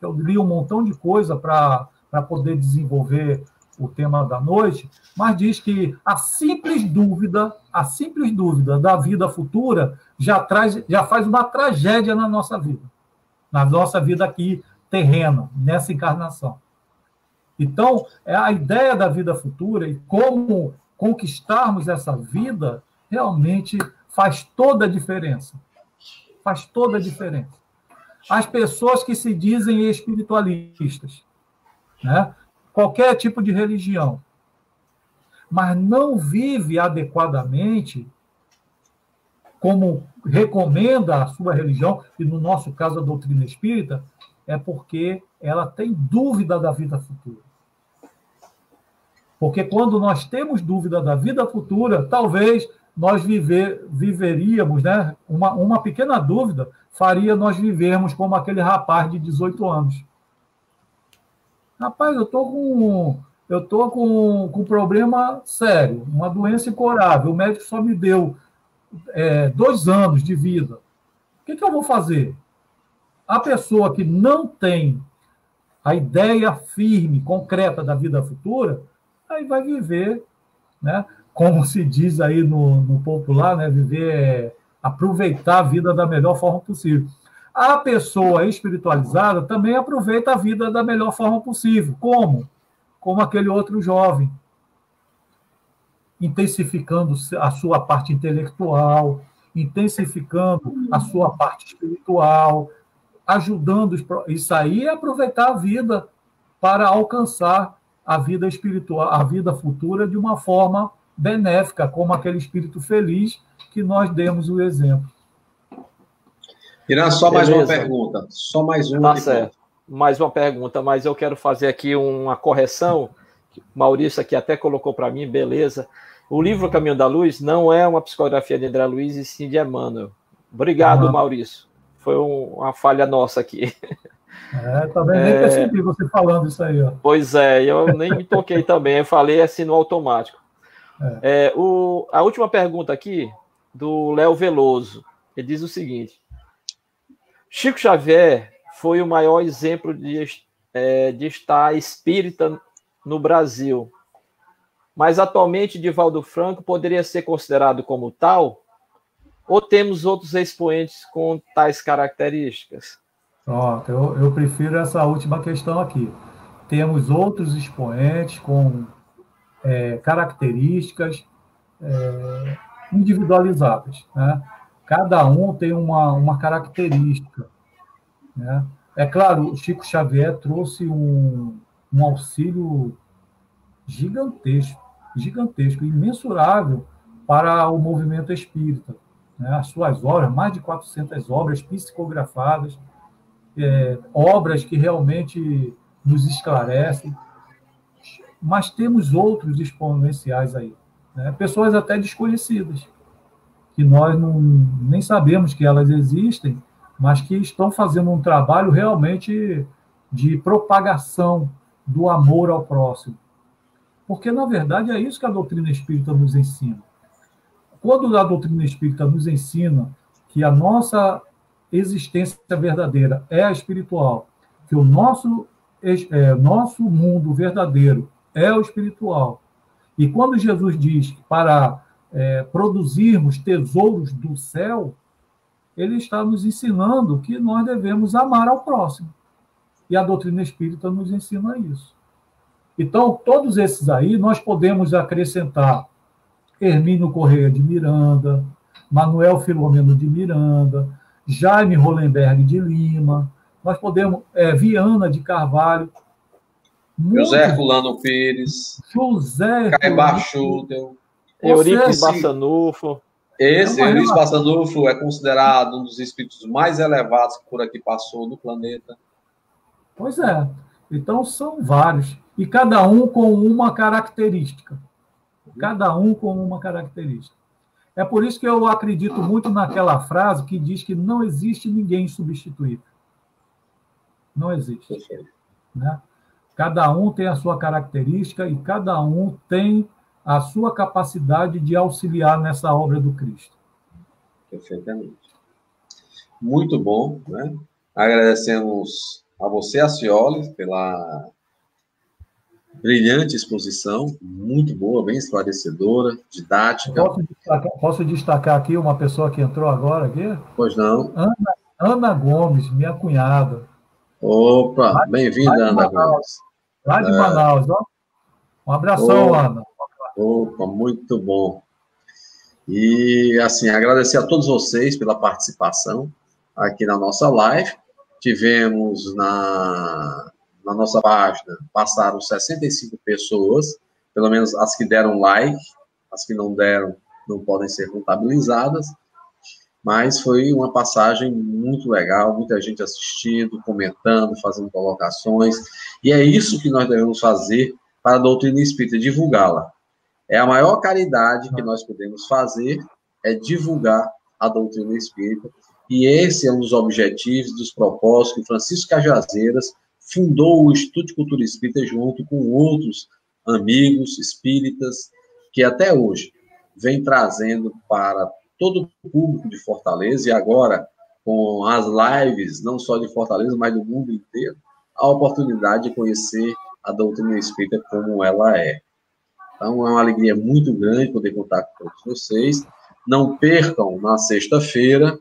eu li um montão de coisa para poder desenvolver o tema da noite, mas diz que a simples dúvida da vida futura já faz uma tragédia na nossa vida aqui terrena, nessa encarnação. Então, a ideia da vida futura e como conquistarmos essa vida realmente faz toda a diferença. Faz toda a diferença. As pessoas que se dizem espiritualistas, né? Qualquer tipo de religião, mas não vive adequadamente como recomenda a sua religião, e no nosso caso a doutrina espírita, é porque ela tem dúvida da vida futura. Porque quando nós temos dúvida da vida futura, talvez nós viveríamos, né? Uma pequena dúvida faria nós vivermos como aquele rapaz de 18 anos. Rapaz, eu tô com um problema sério, uma doença incurável, o médico só me deu 2 anos de vida. O que eu vou fazer? A pessoa que não tem a ideia firme, concreta da vida futura, aí vai viver, né? Como se diz aí no popular, né? Aproveitar a vida da melhor forma possível. A pessoa espiritualizada também aproveita a vida da melhor forma possível. Como? Como aquele outro jovem, intensificando a sua parte intelectual, intensificando a sua parte espiritual, ajudando. Isso aí é aproveitar a vida para alcançar a vida espiritual, a vida futura de uma forma benéfica, como aquele espírito feliz que nós demos o exemplo.
Irã, só mais uma pergunta. Só mais uma.
Tá certo. Mais uma pergunta, mas eu quero fazer aqui uma correção. O Maurício aqui até colocou para mim, beleza. O livro Caminho da Luz não é uma psicografia de André Luiz, e sim de Emmanuel. Obrigado, Maurício. Foi uma falha nossa aqui.
Também nem percebi você falando isso aí. Ó.
Pois é, eu nem me toquei também. Eu falei assim no automático. A última pergunta aqui, do Léo Veloso. Ele diz o seguinte: Chico Xavier foi o maior exemplo de estar espírita no Brasil. Mas atualmente Divaldo Franco poderia ser considerado como tal? Ou temos outros expoentes com tais características?
Pronto, eu prefiro essa última questão aqui. Temos outros expoentes com características individualizadas, né? Cada um tem uma característica, né? É claro, o Chico Xavier trouxe um auxílio gigantesco, imensurável para o movimento espírita, né? As suas obras, mais de 400 obras psicografadas, obras que realmente nos esclarecem, mas temos outros exponenciais aí, né? Pessoas até desconhecidas, que nós nem sabemos que elas existem, mas que estão fazendo um trabalho realmente de propagação do amor ao próximo. Porque, na verdade, é isso que a doutrina espírita nos ensina. Quando a doutrina espírita nos ensina que a nossa existência verdadeira é a espiritual, que o nosso mundo verdadeiro é o espiritual, e quando Jesus diz que para produzirmos tesouros do céu, ele está nos ensinando que nós devemos amar ao próximo. E a doutrina espírita nos ensina isso. Então, todos esses aí, nós podemos acrescentar Hermínio Correia de Miranda, Manuel Filomeno de Miranda, Jaime Hollenberg de Lima, nós podemos, Viana de Carvalho,
José Herculano Pires, Caibar Schutel,
Eurípides Bassanufo.
Esse Eurípides Bassanufo é considerado um dos espíritos mais elevados que por aqui passou no planeta.
Pois é. Então, são vários. E cada um com uma característica. Cada um com uma característica. É por isso que eu acredito muito naquela frase que diz que não existe ninguém substituível. Não existe. Né? Cada um tem a sua característica e cada um tem a sua capacidade de auxiliar nessa obra do Cristo.
Perfeitamente. Muito bom, né? Agradecemos a você, Acioli, pela brilhante exposição, muito boa, bem esclarecedora, didática.
Posso destacar aqui uma pessoa que entrou agora aqui?
Pois não.
Ana Gomes, minha cunhada.
Opa, bem-vinda, Ana Gomes.
Lá de Manaus, ó. Um abração, Ana.
Opa, muito bom. E, assim, agradecer a todos vocês pela participação aqui na nossa live. Tivemos na nossa página, passaram 65 pessoas, pelo menos as que deram like, as que não deram não podem ser contabilizadas, mas foi uma passagem muito legal, muita gente assistindo, comentando, fazendo colocações, e é isso que nós devemos fazer para a doutrina espírita, divulgá-la. É a maior caridade que nós podemos fazer, é divulgar a doutrina espírita, e esse é um dos objetivos, dos propósitos que Francisco Cajazeiras fundou o Instituto de Cultura Espírita junto com outros amigos espíritas que até hoje vem trazendo para todo o público de Fortaleza e agora com as lives, não só de Fortaleza, mas do mundo inteiro, a oportunidade de conhecer a doutrina espírita como ela é. Então, é uma alegria muito grande poder contar com todos vocês. Não percam, na sexta-feira,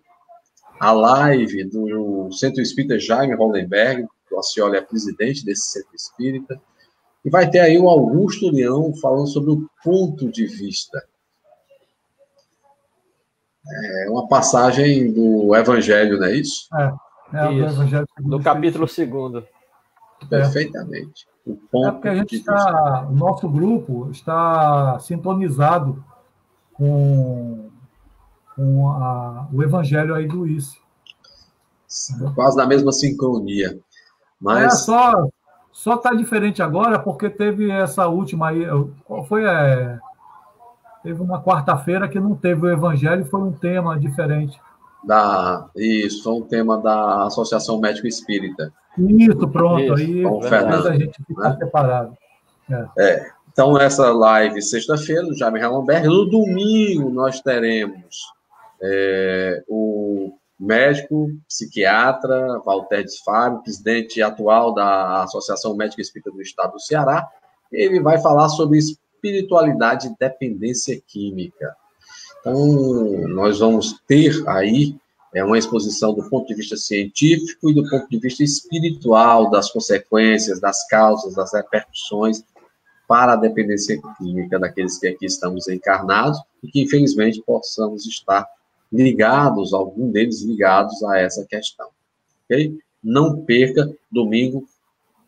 a live do Centro Espírita Jaime Hollenberg, o Acioli é presidente desse Centro Espírita, e vai ter aí o Augusto Leão falando sobre o ponto de vista. É uma passagem do Evangelho, não é isso?
Do Evangelho
do capítulo 2.
Perfeitamente. O ponto
porque a gente o nosso grupo está sintonizado com o Evangelho aí do Luiz.
Quase na mesma sincronia. Mas...
Só está diferente agora porque teve essa última aí. Qual foi? Teve uma quarta-feira que não teve o Evangelho, foi um tema diferente.
Isso, foi um tema da Associação Médico Espírita.
Isso, pronto.
Isso,
aí
com o Fernando,
a gente fica separado.
Então, essa live sexta-feira, do Jaime Hollenberg. No domingo, nós teremos o médico, psiquiatra, Walter de Fábio, presidente atual da Associação Médica Espírita do Estado do Ceará. Ele vai falar sobre espiritualidade e dependência química. Então, nós vamos ter aí uma exposição do ponto de vista científico e do ponto de vista espiritual das consequências, das causas, das repercussões para a dependência química daqueles que aqui estamos encarnados e que, infelizmente, possamos estar ligados, algum deles ligados a essa questão. Ok? Não perca, domingo,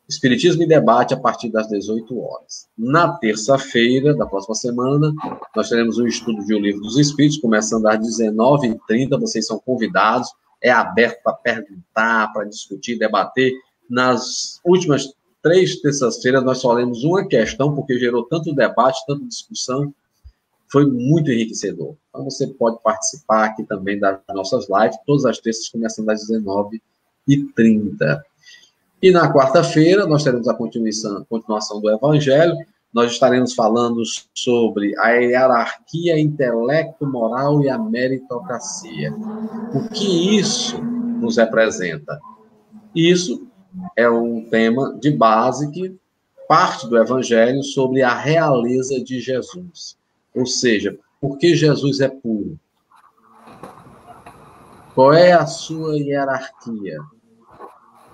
Espiritismo em Debate, a partir das 18 horas. Na terça-feira da próxima semana, nós teremos um estudo de O Livro dos Espíritos, começando às 19h30. Vocês são convidados, é aberto para perguntar, para discutir, debater. Nas últimas 3 terças-feiras, nós só lemos uma questão, porque gerou tanto debate, tanta discussão, foi muito enriquecedor. Então, você pode participar aqui também das nossas lives, todas as terças, começando às 19h30. E na quarta-feira, nós teremos a continuação do Evangelho. Nós estaremos falando sobre a hierarquia intelecto-moral e a meritocracia. O que isso nos representa? Isso é um tema de base que parte do Evangelho sobre a realeza de Jesus. Ou seja, por que Jesus é puro? Qual é a sua hierarquia?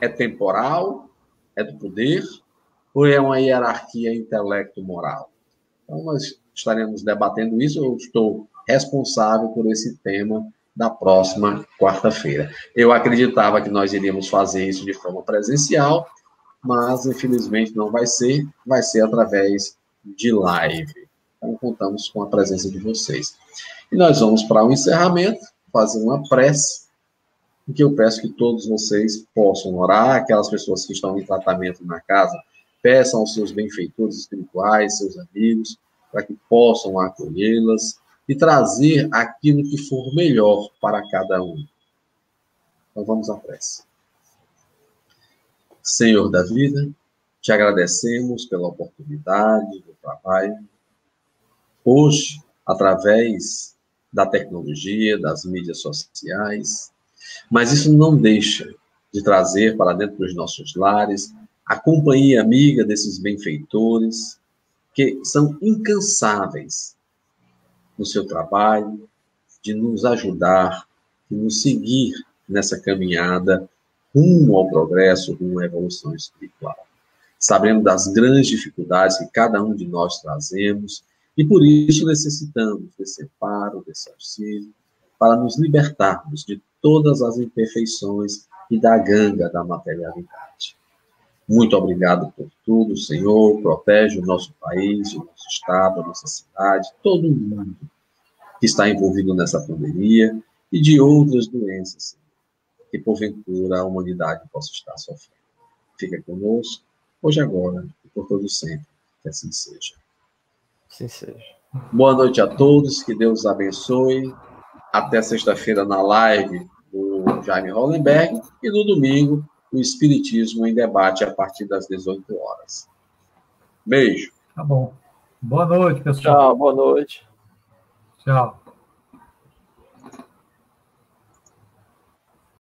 É temporal? É do poder? Ou é uma hierarquia intelecto-moral? Então, nós estaremos debatendo isso. Eu estou responsável por esse tema da próxima quarta-feira. Eu acreditava que nós iríamos fazer isso de forma presencial, mas, infelizmente, não vai ser. Vai ser através de live. Então, contamos com a presença de vocês. E nós vamos para o encerramento, fazer uma prece, em que eu peço que todos vocês possam orar, aquelas pessoas que estão em tratamento na casa, peçam aos seus benfeitores espirituais, seus amigos, para que possam acolhê-las e trazer aquilo que for melhor para cada um. Então vamos à prece. Senhor da vida, te agradecemos pela oportunidade do trabalho. Hoje, através da tecnologia, das mídias sociais, mas isso não deixa de trazer para dentro dos nossos lares a companhia amiga desses benfeitores que são incansáveis no seu trabalho, de nos ajudar, de nos seguir nessa caminhada rumo ao progresso, rumo à evolução espiritual. Sabemos das grandes dificuldades que cada um de nós trazemos e por isso necessitamos desse amparo, desse auxílio, para nos libertarmos de todas as imperfeições e da ganga da materialidade. Muito obrigado por tudo, Senhor. Protege o nosso país, o nosso estado, a nossa cidade, todo mundo que está envolvido nessa pandemia e de outras doenças, Senhor, que porventura a humanidade possa estar sofrendo. Fica conosco, hoje, agora e por todo sempre. Que assim seja.
Assim seja.
Boa noite a todos, que Deus os abençoe. Até sexta-feira na live do Jaime Hollenberg e no domingo o Espiritismo em Debate a partir das 18 horas. Beijo.
Tá bom. Boa noite, pessoal.
Tchau, boa noite.
Tchau.